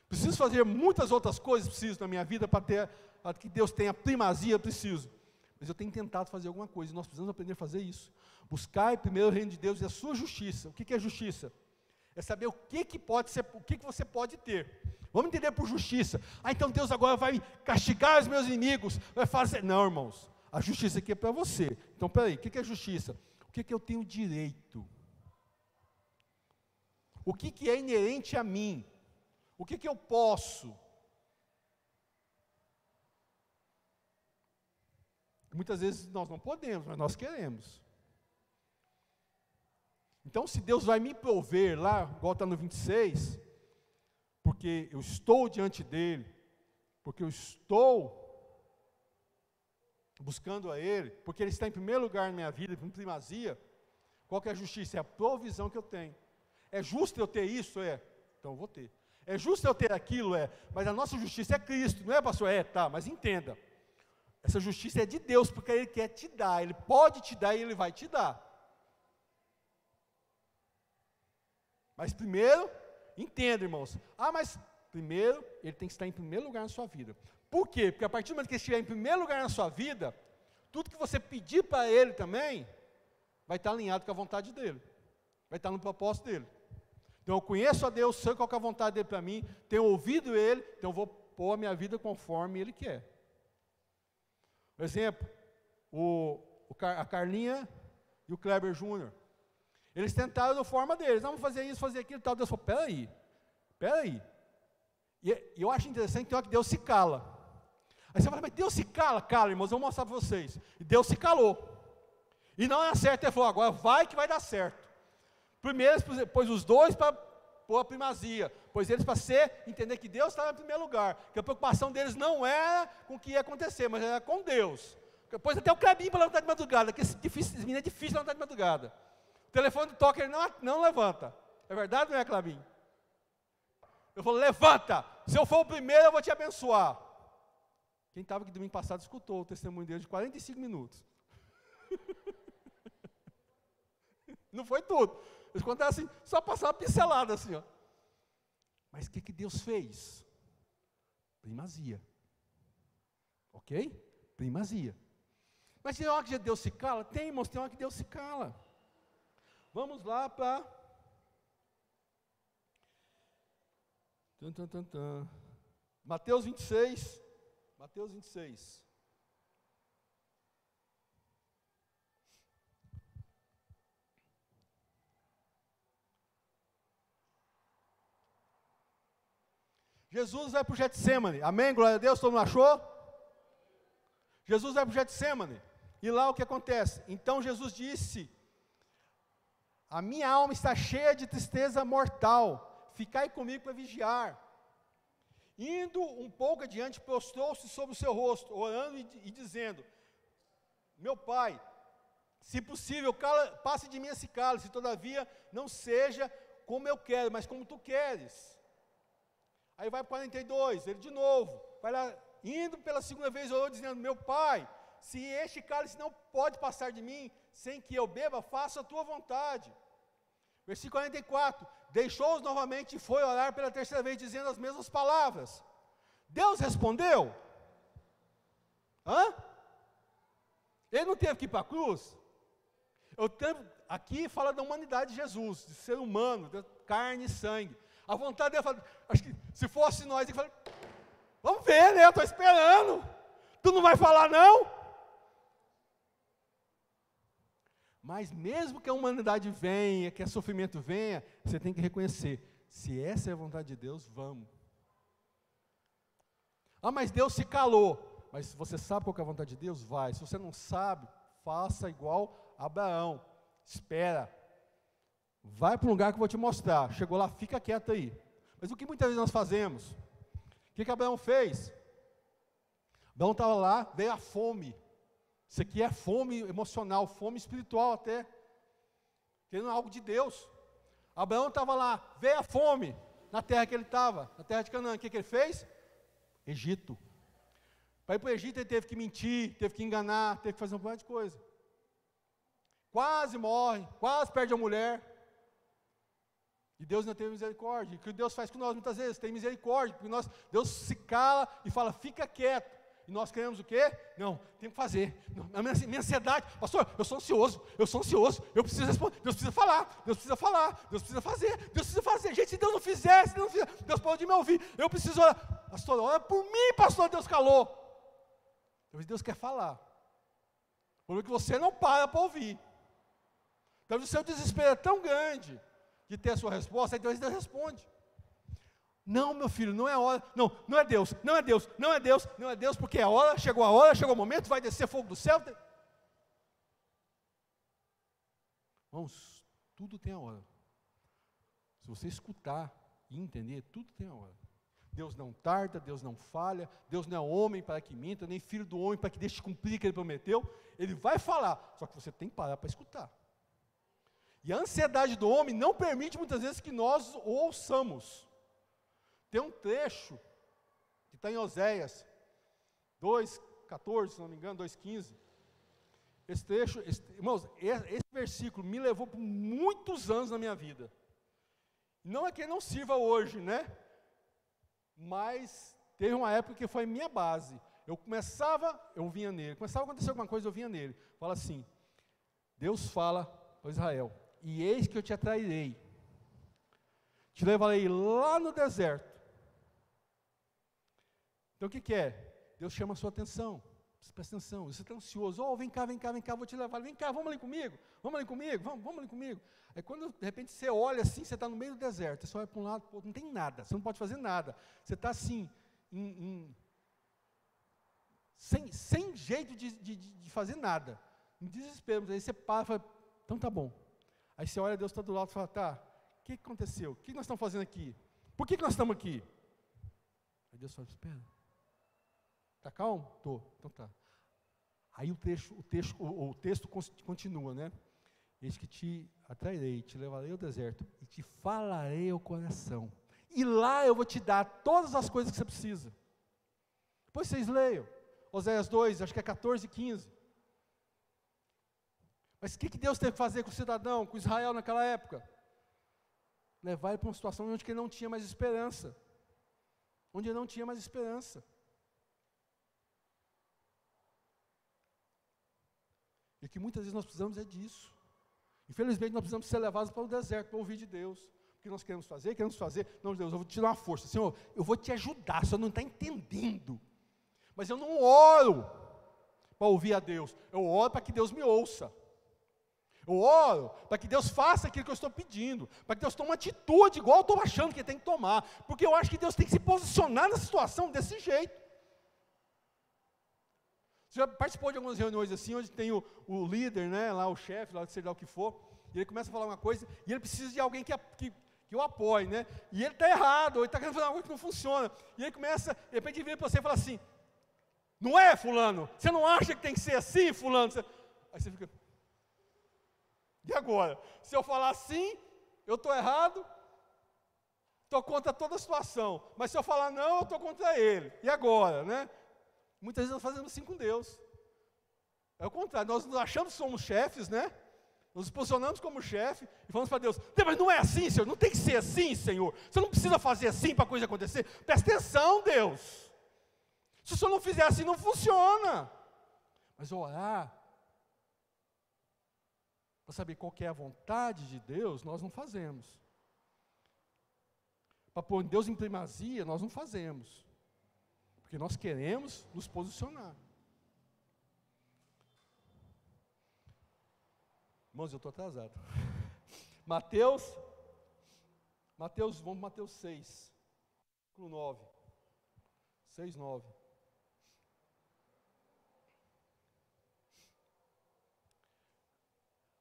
Preciso fazer muitas outras coisas, preciso na minha vida para que Deus tenha primazia, preciso. Mas eu tenho tentado fazer alguma coisa, e nós precisamos aprender a fazer isso. Buscar primeiro o reino de Deus e a sua justiça. O que é justiça? É saber o que pode ser, o que você pode ter. Vamos entender por justiça. Então Deus agora vai castigar os meus inimigos, vai fazer. Não, irmãos, a justiça aqui é para você. Então, peraí, o que é justiça? O que eu tenho direito? O que é inerente a mim? O que eu posso? Muitas vezes nós não podemos, mas nós queremos. Então, se Deus vai me prover lá, igual está no 26, porque eu estou diante dEle, porque eu estou buscando a Ele, porque Ele está em primeiro lugar na minha vida, em primazia, qual que é a justiça? É a provisão que eu tenho. É justo eu ter isso? É. Então eu vou ter. É justo eu ter aquilo? É. Mas a nossa justiça é Cristo, não é, pastor? É, tá, mas entenda. Essa justiça é de Deus, porque Ele quer te dar. Ele pode te dar e Ele vai te dar. Mas primeiro, entenda, irmãos. Mas primeiro, Ele tem que estar em primeiro lugar na sua vida. Por quê? Porque a partir do momento que Ele estiver em primeiro lugar na sua vida, tudo que você pedir para Ele também, vai estar alinhado com a vontade dEle. Vai estar no propósito dEle. Então eu conheço a Deus, sei qual que é a vontade dele para mim, tenho ouvido ele, então eu vou pôr a minha vida conforme ele quer. Por exemplo, a Carlinha e o Kleber Júnior, eles tentaram da forma deles, não, vamos fazer isso, fazer aquilo e tal. Deus falou, peraí. E eu acho interessante que tem hora que Deus se cala. Aí você fala, mas Deus se cala? Cala, irmãos, eu vou mostrar para vocês. E Deus se calou. E não é certo, ele falou, agora vai que vai dar certo. Primeiro ele pôs os dois para pôr a primazia, pôs eles para entender que Deus estava em primeiro lugar, que a preocupação deles não era com o que ia acontecer, mas era com Deus. Pôs até o Clebinho para levantar de madrugada, que esse menino é difícil levantar de madrugada. O telefone toca, ele não levanta. É verdade ou não é, Clebinho? Eu falo, levanta, se eu for o primeiro eu vou te abençoar. Quem estava aqui domingo passado escutou o testemunho dele de 45 minutos. Não foi tudo. Eles contaram assim, só passar uma pincelada assim, ó. Mas o que Deus fez? Primazia. Ok? Primazia. Mas tem hora que Deus se cala? Tem, irmãos, tem hora que Deus se cala. Vamos lá para... Mateus 26. Mateus 26. Jesus vai para o Getsemane, amém? Glória a Deus, todo mundo achou? Jesus vai para o Getsemane, e lá o que acontece? Então Jesus disse, a minha alma está cheia de tristeza mortal, ficai comigo para vigiar. Indo um pouco adiante, prostrou-se sobre o seu rosto, orando e dizendo, meu Pai, se possível, passe de mim esse cálice, todavia não seja como eu quero, mas como tu queres. Aí vai para 42, ele de novo, vai lá, indo pela segunda vez, orou dizendo, meu Pai, se este cálice não pode passar de mim, sem que eu beba, faça a tua vontade. Versículo 44, deixou-os novamente e foi orar pela terceira vez, dizendo as mesmas palavras. Deus respondeu? Ele não teve que ir para a cruz? Aqui fala da humanidade de Jesus, de ser humano, de carne e sangue. A vontade dele, acho que se fosse nós, ele fala, vamos ver, né, eu estou esperando, tu não vai falar não? Mas mesmo que a humanidade venha, que o sofrimento venha, você tem que reconhecer, se essa é a vontade de Deus, vamos. Mas Deus se calou, mas se você sabe qual é a vontade de Deus, vai. Se você não sabe, faça igual Abraão, espera. Vai para um lugar que eu vou te mostrar. Chegou lá, fica quieto aí. Mas o que muitas vezes nós fazemos? O que Abraão fez? Abraão estava lá, veio a fome. Isso aqui é fome emocional, fome espiritual até. Querendo algo de Deus. Abraão estava lá, veio a fome na terra que ele estava, na terra de Canaã. O que ele fez? Egito. Para ir para o Egito ele teve que mentir, teve que enganar, teve que fazer um monte de coisa. Quase morre, quase perde a mulher. E Deus não teve misericórdia. O que Deus faz com nós muitas vezes? Tem misericórdia, porque Deus se cala e fala, fica quieto. E nós queremos o quê? Não, tem que fazer. Não, a minha ansiedade, pastor, eu sou ansioso, eu preciso responder, Deus precisa falar, Deus precisa fazer. Gente, se Deus não fizesse, Deus pode me ouvir, eu preciso orar. Pastor, ora por mim, pastor, Deus calou. Talvez Deus quer falar. Porque você não para ouvir. Talvez o seu desespero é tão grande de ter a sua resposta, aí Deus responde. Não, meu filho, não é hora, não é Deus, porque é a hora, chegou o momento, vai descer fogo do céu. Irmãos, tudo tem a hora. Se você escutar e entender, tudo tem a hora. Deus não tarda, Deus não falha, Deus não é homem para que minta, nem filho do homem para que deixe cumprir o que ele prometeu. Ele vai falar, só que você tem que parar para escutar. E a ansiedade do homem não permite muitas vezes que nós o ouçamos. Tem um trecho que está em Oséias 2,14, se não me engano, 2,15. Esse trecho, irmãos, esse versículo me levou por muitos anos na minha vida. Não é que ele não sirva hoje, né? Mas teve uma época que foi minha base. Eu vinha nele. Começava a acontecer alguma coisa, eu vinha nele. Fala assim, Deus fala para Israel, e eis que eu te atrairei. te levarei lá no deserto. Então o que é? Deus chama a sua atenção. Presta atenção, você está ansioso. Oh, vem cá, vou te levar. Vem cá, vamos ali comigo. Vamos ali comigo. Aí quando de repente você olha assim, você está no meio do deserto, você olha para um lado, para o outro, não tem nada, você não pode fazer nada. Você está assim, sem jeito de fazer nada. Em desespero. Aí você para e fala, então tá bom. Aí você olha, Deus está do lado e fala, tá, o que aconteceu? O que nós estamos fazendo aqui? Por que nós estamos aqui? Aí Deus fala, espera. Está calmo? Estou. Então tá. Aí o texto continua, né? Eis que te atrairei, te levarei ao deserto e te falarei ao coração. E lá eu vou te dar todas as coisas que você precisa. Depois vocês leiam. Oséias 2, acho que é 14 e 15. Mas o que Deus teve que fazer com o cidadão, com Israel naquela época? Levar ele para uma situação onde ele não tinha mais esperança. Onde ele não tinha mais esperança. E o que muitas vezes nós precisamos é disso. Infelizmente nós precisamos ser levados para o deserto, para ouvir de Deus. O que nós queremos fazer? Não, Deus, eu vou te dar uma força. Senhor, eu vou te ajudar, o Senhor não está entendendo. Mas eu não oro para ouvir a Deus. Eu oro para que Deus me ouça. Eu oro para que Deus faça aquilo que eu estou pedindo. Para que Deus tome uma atitude igual eu estou achando que ele tem que tomar. Porque eu acho que Deus tem que se posicionar na situação desse jeito. Você já participou de algumas reuniões assim, onde tem o líder, né, lá o chefe, lá seja lá o que for, e ele começa a falar uma coisa, e ele precisa de alguém que o apoie, né, e ele está errado, ou ele está querendo fazer uma coisa que não funciona, e ele começa, de repente vira para você e fala assim, não é, fulano? Você não acha que tem que ser assim, fulano? Aí você fica, e agora? Se eu falar assim, eu estou errado, estou contra toda a situação, mas se eu falar não, eu estou contra ele, e agora, né? Muitas vezes nós fazemos assim com Deus. É o contrário, nós achamos que somos chefes, né? Nos posicionamos como chefe e falamos para Deus, mas não é assim, Senhor, não tem que ser assim, Senhor. Você não precisa fazer assim para a coisa acontecer. Presta atenção, Deus. Se o Senhor não fizer assim, não funciona. Mas orar, para saber qual que é a vontade de Deus, nós não fazemos. Para pôr Deus em primazia, nós não fazemos. Porque nós queremos nos posicionar. Irmãos, eu estou atrasado. Mateus, vamos para Mateus 6, versículo 9. 6, 9.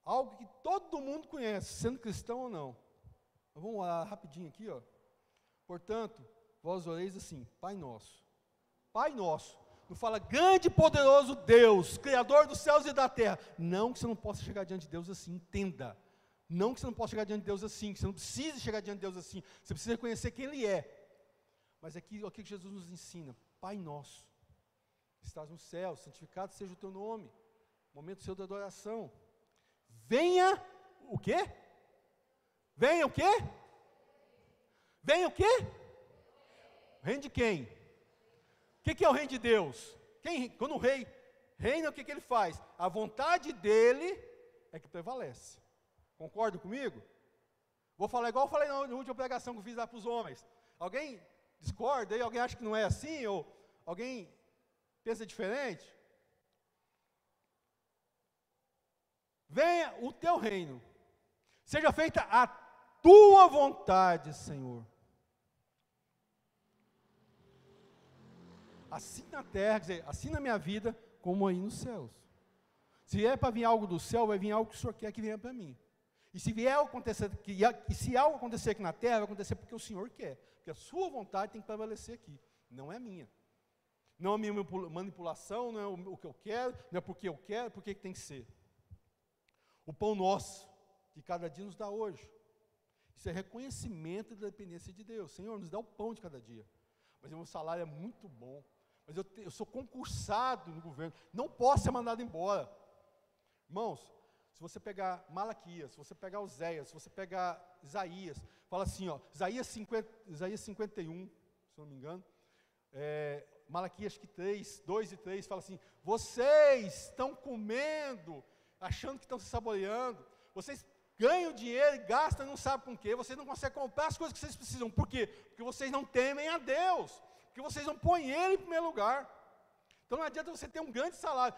Algo que todo mundo conhece, sendo cristão ou não. Vamos lá, rapidinho aqui, ó. Portanto, vós oreis assim, Pai Nosso. Pai Nosso. Não fala grande e poderoso Deus, Criador dos céus e da terra. Não que você não possa chegar diante de Deus assim, entenda. Não que você não possa chegar diante de Deus assim, que você não precise chegar diante de Deus assim. Você precisa reconhecer quem Ele é. Mas aqui, o que Jesus nos ensina? Pai Nosso, que estás no céu, santificado seja o teu nome. Momento seu de adoração. Venha, o quê? Venha o quê? Venha o quê? Reino de quem? O que é o reino de Deus? Quando o rei reina, o que ele faz? A vontade dele é que prevalece. Concorda comigo? Vou falar igual eu falei na última pregação que eu fiz lá para os homens. Alguém discorda aí? Alguém acha que não é assim? Ou alguém pensa diferente? Venha o teu reino. Seja feita a tua vontade, Senhor. Assim na terra, quer dizer, assim na minha vida, como aí nos céus. Se é para vir algo do céu, vai vir algo que o Senhor quer que venha para mim. E se vier algo acontecer, se algo acontecer aqui na terra, vai acontecer porque o Senhor quer. Porque a sua vontade tem que prevalecer aqui, não é minha. Não é minha manipulação, não é o que eu quero, não é porque eu quero, porque tem que ser. O pão nosso, que cada dia nos dá hoje. Isso é reconhecimento da dependência de Deus. Senhor, nos dá o pão de cada dia. Mas o meu salário é muito bom. Mas eu sou concursado no governo. Não posso ser mandado embora. Irmãos, se você pegar Malaquias, se você pegar Oséias, se você pegar Isaías, fala assim, ó, Isaías 51, se não me engano, Malaquias 2 e 3, fala assim, vocês estão comendo, achando que estão se saboreando, vocês ganham dinheiro e gastam e não sabem com o quê. Vocês não conseguem comprar as coisas que vocês precisam. Por quê? Porque vocês não temem a Deus. Porque vocês não põem Ele em primeiro lugar. Então não adianta você ter um grande salário.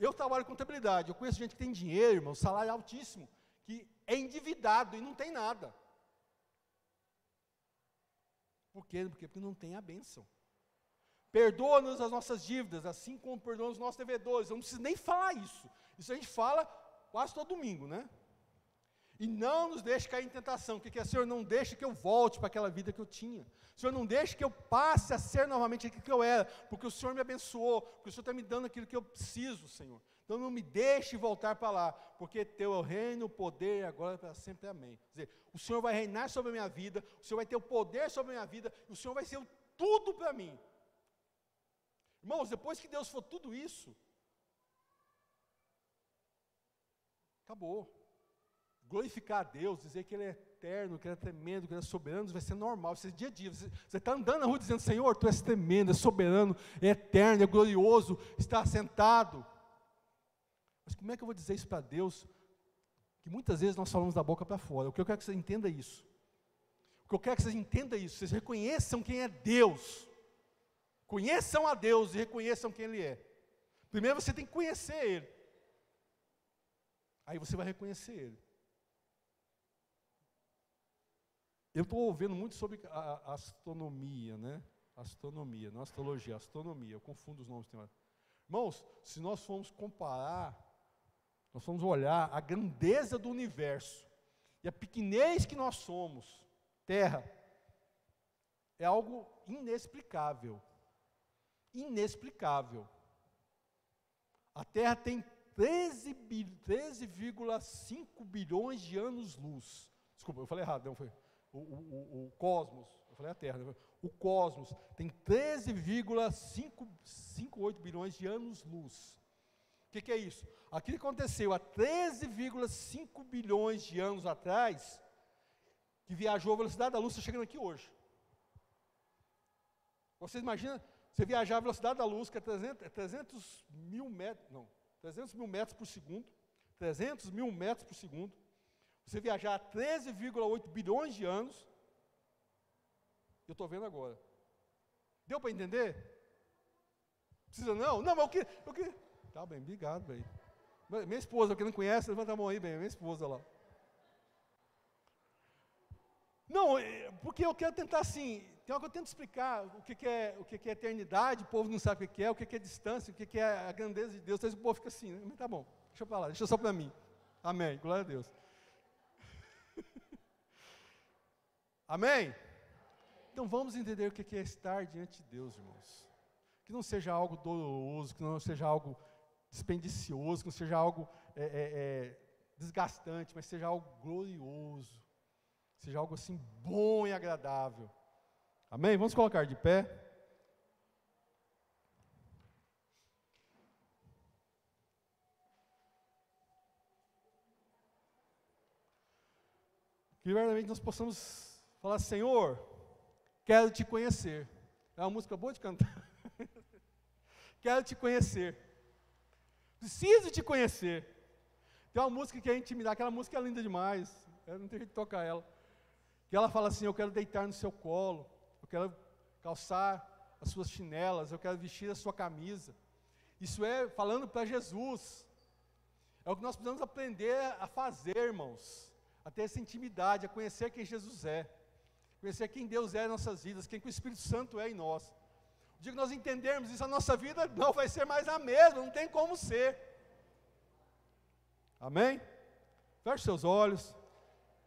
Eu trabalho com contabilidade. Eu conheço gente que tem dinheiro, irmão, salário altíssimo, que é endividado e não tem nada. Por quê? Porque não tem a bênção. Perdoa-nos as nossas dívidas, assim como perdoamos os nossos devedores. Eu não preciso nem falar isso. Isso a gente fala quase todo domingo, né? E não nos deixe cair em tentação. O que é? Senhor, não deixe que eu volte para aquela vida que eu tinha. Senhor, não deixe que eu passe a ser novamente aquilo que eu era, porque o Senhor me abençoou, porque o Senhor está me dando aquilo que eu preciso, Senhor. Então não me deixe voltar para lá, porque teu é o reino, o poder, agora para sempre, amém. Quer dizer, o Senhor vai reinar sobre a minha vida, o Senhor vai ter o poder sobre a minha vida, e o Senhor vai ser tudo para mim. Irmãos, depois que Deus for tudo isso, acabou. Glorificar a Deus, dizer que Ele é eterno, que Ele é tremendo, que Ele é soberano, vai ser normal, vai ser dia a dia. Você está andando na rua dizendo, Senhor, Tu és tremendo, é soberano, é eterno, é glorioso, está sentado. Mas como é que eu vou dizer isso para Deus? Que muitas vezes nós falamos da boca para fora. O que eu quero que você entenda é isso. O que eu quero que vocês entendam é isso. Vocês reconheçam quem é Deus. Conheçam a Deus e reconheçam quem Ele é. Primeiro você tem que conhecer Ele. Aí você vai reconhecer Ele. Eu estou ouvindo muito sobre a astronomia, né? Astronomia, não astrologia, astronomia. Eu confundo os nomes. Irmãos, se nós formos comparar, nós vamos olhar a grandeza do universo e a pequenez que nós somos, Terra, é algo inexplicável. Inexplicável. A Terra tem 13,5 bilhões de anos-luz. Desculpa, eu falei errado, não foi? O cosmos, eu falei a Terra, né? O cosmos tem 13,58 bilhões de anos-luz. O que é isso? Aquilo que aconteceu há 13,5 bilhões de anos atrás, que viajou a velocidade da luz, está chegando aqui hoje. Vocês imaginam, você viajar a velocidade da luz, que é 300 mil metros, não, 300 mil metros por segundo, 300 mil metros por segundo, você viajar a 13,8 bilhões de anos, eu estou vendo agora. Deu para entender? Precisa não? Não, mas o que? Tá bem, obrigado, bem. Minha esposa, quem não conhece, levanta a mão aí, bem, minha esposa lá. Não, porque eu quero tentar assim, tem algo que eu tento explicar, o que é eternidade, o povo não sabe o que é distância, o que é a grandeza de Deus, então o povo fica assim, né? Tá bom, deixa para lá, deixa só para mim. Amém, glória a Deus. Amém? Então vamos entender o que é estar diante de Deus, irmãos. Que não seja algo doloroso, que não seja algo dispendicioso, que não seja algo desgastante, mas seja algo glorioso. Seja algo assim bom e agradável. Amém? Vamos colocar de pé. Que verdadeiramente nós possamos falar, Senhor, quero te conhecer. É uma música boa de cantar. Quero te conhecer. Preciso te conhecer. Tem uma música que é intimidade, aquela música é linda demais. Eu não tenho jeito de tocar ela. Que ela fala assim, eu quero deitar no seu colo, eu quero calçar as suas chinelas, eu quero vestir a sua camisa. Isso é falando para Jesus. É o que nós precisamos aprender a fazer, irmãos. A ter essa intimidade, a conhecer quem Jesus é. Conhecer quem Deus é em nossas vidas, quem que o Espírito Santo é em nós. O dia que nós entendermos isso, a nossa vida não vai ser mais a mesma, não tem como ser. Amém? Feche seus olhos.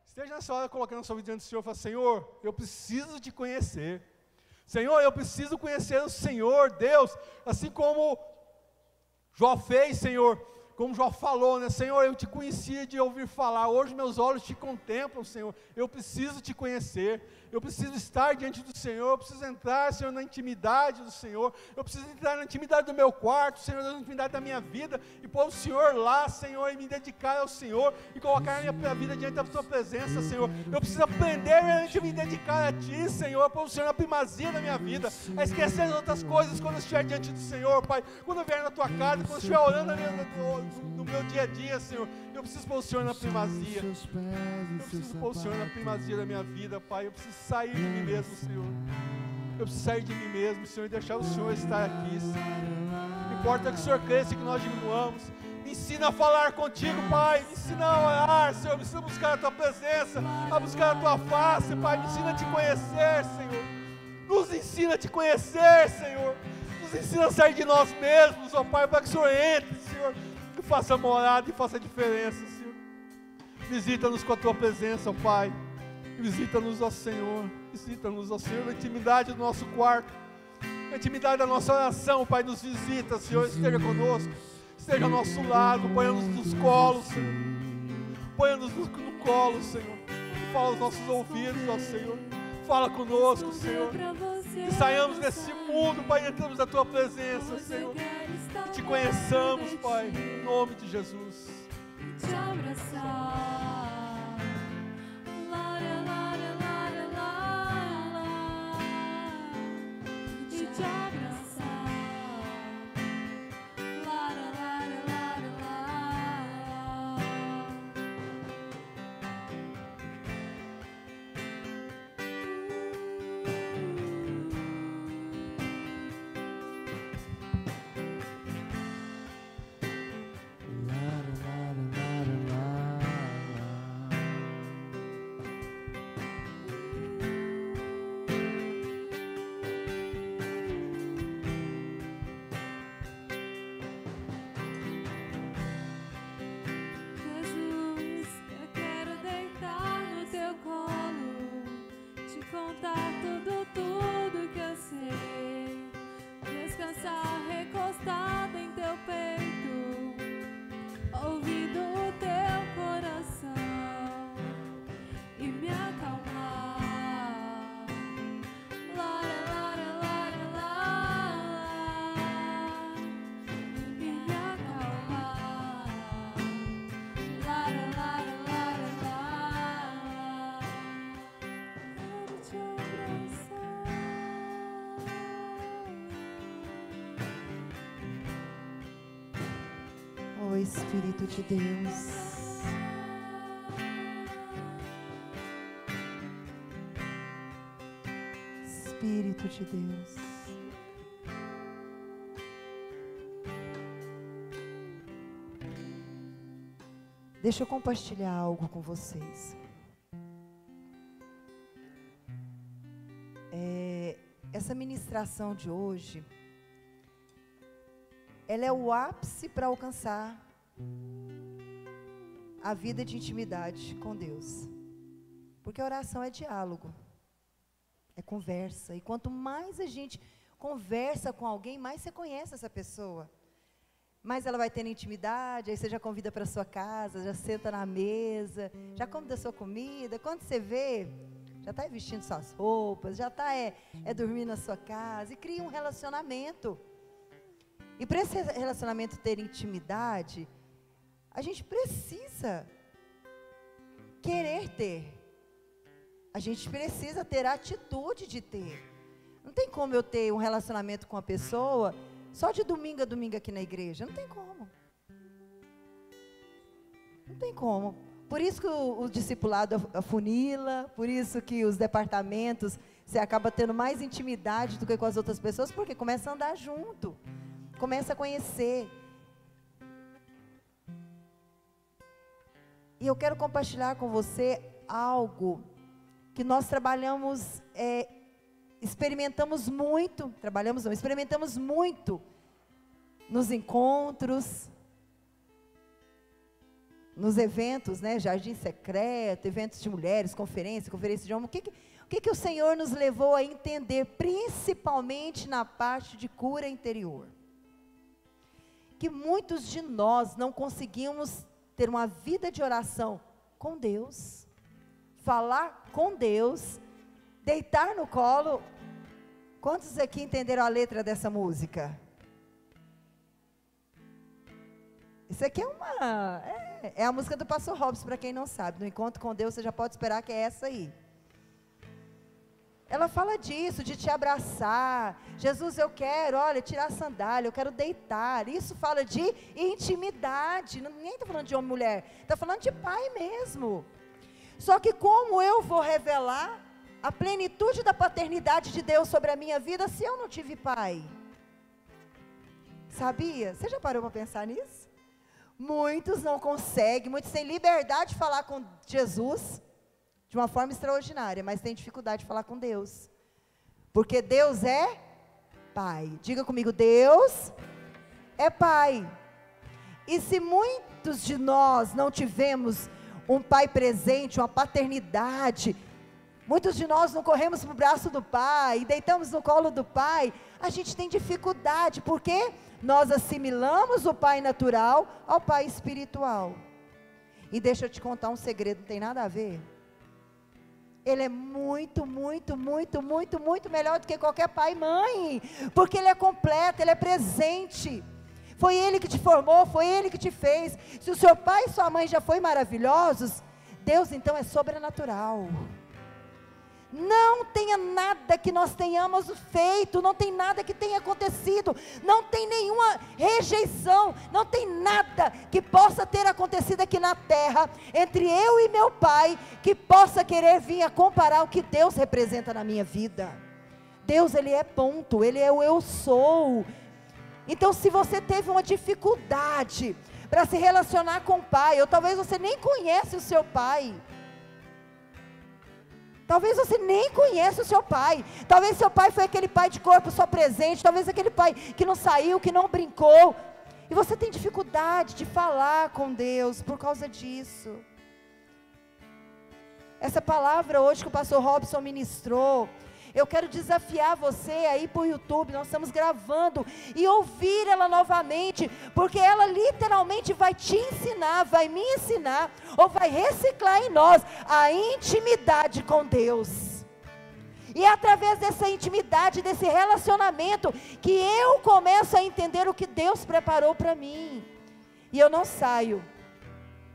Esteja nessa hora colocando a sua vida diante do Senhor e fala, Senhor, eu preciso te conhecer. Senhor, eu preciso conhecer o Senhor, Deus, assim como Jó fez, Senhor, como Jó falou, né? Senhor, eu te conhecia de ouvir falar, hoje meus olhos te contemplam, Senhor, eu preciso te conhecer, Eu preciso estar diante do Senhor, eu preciso entrar, Senhor, na intimidade do Senhor, eu preciso entrar na intimidade do meu quarto, Senhor, na intimidade da minha vida, e pôr o Senhor lá, Senhor, e me dedicar ao Senhor, e colocar a minha vida diante da Sua presença, Senhor. Eu preciso aprender a me dedicar a Ti, Senhor, pôr o Senhor na primazia da minha vida, a esquecer as outras coisas quando eu estiver diante do Senhor, Pai, quando eu vier na Tua casa, quando eu estiver orando no meu dia a dia, Senhor, eu preciso pôr o Senhor na primazia, eu preciso pôr o Senhor na primazia da minha vida, Pai, eu preciso sair de mim mesmo, Senhor, eu preciso sair de mim mesmo, Senhor, e deixar o Senhor estar aqui, Senhor. Não importa que o Senhor cresça e que nós diminuamos, me ensina a falar contigo, Pai, me ensina a orar, Senhor, me ensina a buscar a Tua presença, a buscar a Tua face, Pai, me ensina a Te conhecer, Senhor, nos ensina a Te conhecer, Senhor, nos ensina a sair de nós mesmos, ó Pai, para que o Senhor entre, Senhor, e faça morada e faça diferença, Senhor. Visita-nos com a Tua presença, ó Pai, visita-nos, ó Senhor, visita-nos, ó Senhor, na intimidade do nosso quarto, na intimidade da nossa oração, Pai, nos visita, Senhor, esteja conosco, esteja ao nosso lado, ponha-nos nos colos, Senhor, ponha-nos no colo, Senhor, fala aos nossos ouvidos, ó Senhor, fala conosco, Senhor, que saiamos desse mundo, Pai, e entramos na Tua presença, Senhor, que Te conheçamos, Pai, em nome de Jesus. Te abraçar, lara, lara, lara, lara, e te abraçar, lara, lara, lara, lara. Jesus, eu quero deitar no Teu colo, te contar tudo que eu sei, descansar recostada em Teu peito, ouvindo o Teu coração e me acalmar. Lara, lara, lara, lara, e me acalmar. Lara, lara, lara, lara, quero te abraçar. Oh Espírito de Deus, Espírito de Deus, deixa eu compartilhar algo com vocês. Essa ministração de hoje, ela é o ápice para alcançar a vida de intimidade com Deus. Porque a oração é diálogo, é conversa. E quanto mais a gente conversa com alguém, mais você conhece essa pessoa. Mais ela vai tendo intimidade, aí você já convida para a sua casa, já senta na mesa, já come da sua comida. Quando você vê, já está vestindo suas roupas, já está dormindo na sua casa, e cria um relacionamento. E para esse relacionamento ter intimidade, a gente precisa querer ter. A gente precisa ter a atitude de ter. Não tem como eu ter um relacionamento com a pessoa só de domingo a domingo aqui na igreja. Não tem como. Não tem como. Por isso que o discipulado afunila, por isso que os departamentos, você acaba tendo mais intimidade do que com as outras pessoas, porque começa a andar junto. Começa a conhecer. E eu quero compartilhar com você algo que nós experimentamos muito nos encontros, nos eventos, né? Jardim secreto, eventos de mulheres, conferência de homens. O que o Senhor nos levou a entender, principalmente na parte de cura interior? Que muitos de nós não conseguimos ter uma vida de oração com Deus, falar com Deus, Deitar no colo. Quantos aqui entenderam a letra dessa música? Isso aqui é a música do Pastor Robson, para quem não sabe. No encontro com Deus, você já pode esperar que é essa aí. Ela fala disso, de te abraçar. Jesus, eu quero, olha, tirar a sandália, eu quero deitar. Isso fala de intimidade. Ninguém está falando de homem e mulher, está falando de pai mesmo. Só que como eu vou revelar a plenitude da paternidade de Deus sobre a minha vida se eu não tive pai? Sabia? Você já parou para pensar nisso? Muitos não conseguem, muitos têm liberdade de falar com Jesus de uma forma extraordinária, mas têm dificuldade de falar com Deus. Porque Deus é pai. Diga comigo, Deus é pai. E se muitos de nós não tivemos um pai presente, uma paternidade, muitos de nós não corremos para o braço do pai, e deitamos no colo do pai, a gente tem dificuldade, porque nós assimilamos o pai natural ao pai espiritual. E deixa eu te contar um segredo, não tem nada a ver. Ele é muito, muito, muito, muito, muito melhor do que qualquer pai e mãe, porque ele é completo, ele é presente. Foi ele que te formou, foi ele que te fez. Se o seu pai e sua mãe já foram maravilhosos, Deus então é sobrenatural. Não tenha nada que nós tenhamos feito, não tem nada que tenha acontecido, não tem nenhuma rejeição, não tem nada que possa ter acontecido aqui na terra, entre eu e meu pai, que possa querer vir a comparar o que Deus representa na minha vida. Deus, Ele é ponto, Ele é o eu sou. Então, se você teve uma dificuldade para se relacionar com o pai, ou talvez você nem conhece o seu pai, talvez você nem conheça o seu pai, talvez seu pai foi aquele pai de corpo só presente, talvez aquele pai que não saiu, que não brincou, e você tem dificuldade de falar com Deus por causa disso. Essa palavra hoje que o pastor Robson ministrou, eu quero desafiar você aí por YouTube, nós estamos gravando, e ouvir ela novamente, porque ela literalmente vai te ensinar, vai me ensinar, ou vai reciclar em nós a intimidade com Deus. E é através dessa intimidade, desse relacionamento, que eu começo a entender o que Deus preparou para mim. E eu não saio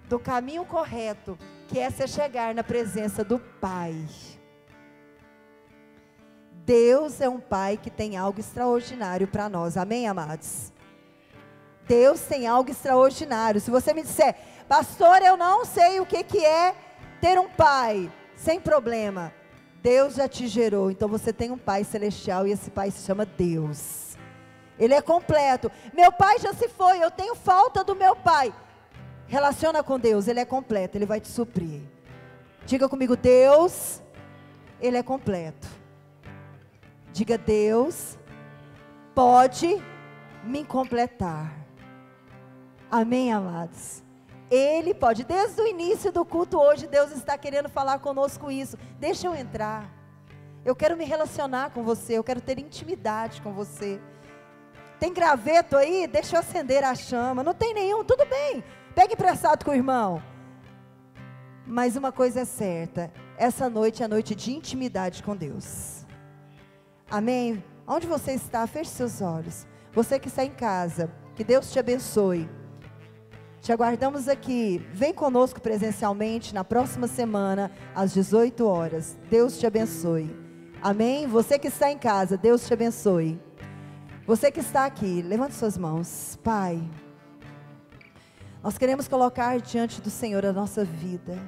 do caminho correto, que é se chegar na presença do Pai. Deus é um pai que tem algo extraordinário para nós, amém, amados? Deus tem algo extraordinário. Se você me disser, pastor, eu não sei o que é ter um pai, sem problema, Deus já te gerou, então você tem um pai celestial, e esse pai se chama Deus. Ele é completo. Meu pai já se foi, eu tenho falta do meu pai. Relaciona com Deus, Ele é completo, Ele vai te suprir. Diga comigo, Deus, Ele é completo. Diga, Deus pode me completar. Amém, amados? Ele pode, desde o início do culto hoje, Deus está querendo falar conosco isso. Deixa eu entrar. Eu quero me relacionar com você, eu quero ter intimidade com você. Tem graveto aí? Deixa eu acender a chama. Não tem nenhum? Tudo bem. Pegue emprestado com o irmão. Mas uma coisa é certa, essa noite é a noite de intimidade com Deus. Amém? Onde você está, feche seus olhos. Você que está em casa, que Deus te abençoe. Te aguardamos aqui. Vem conosco presencialmente na próxima semana, às 18 horas. Deus te abençoe. Amém? Você que está em casa, Deus te abençoe. Você que está aqui, levante suas mãos. Pai, nós queremos colocar diante do Senhor a nossa vida.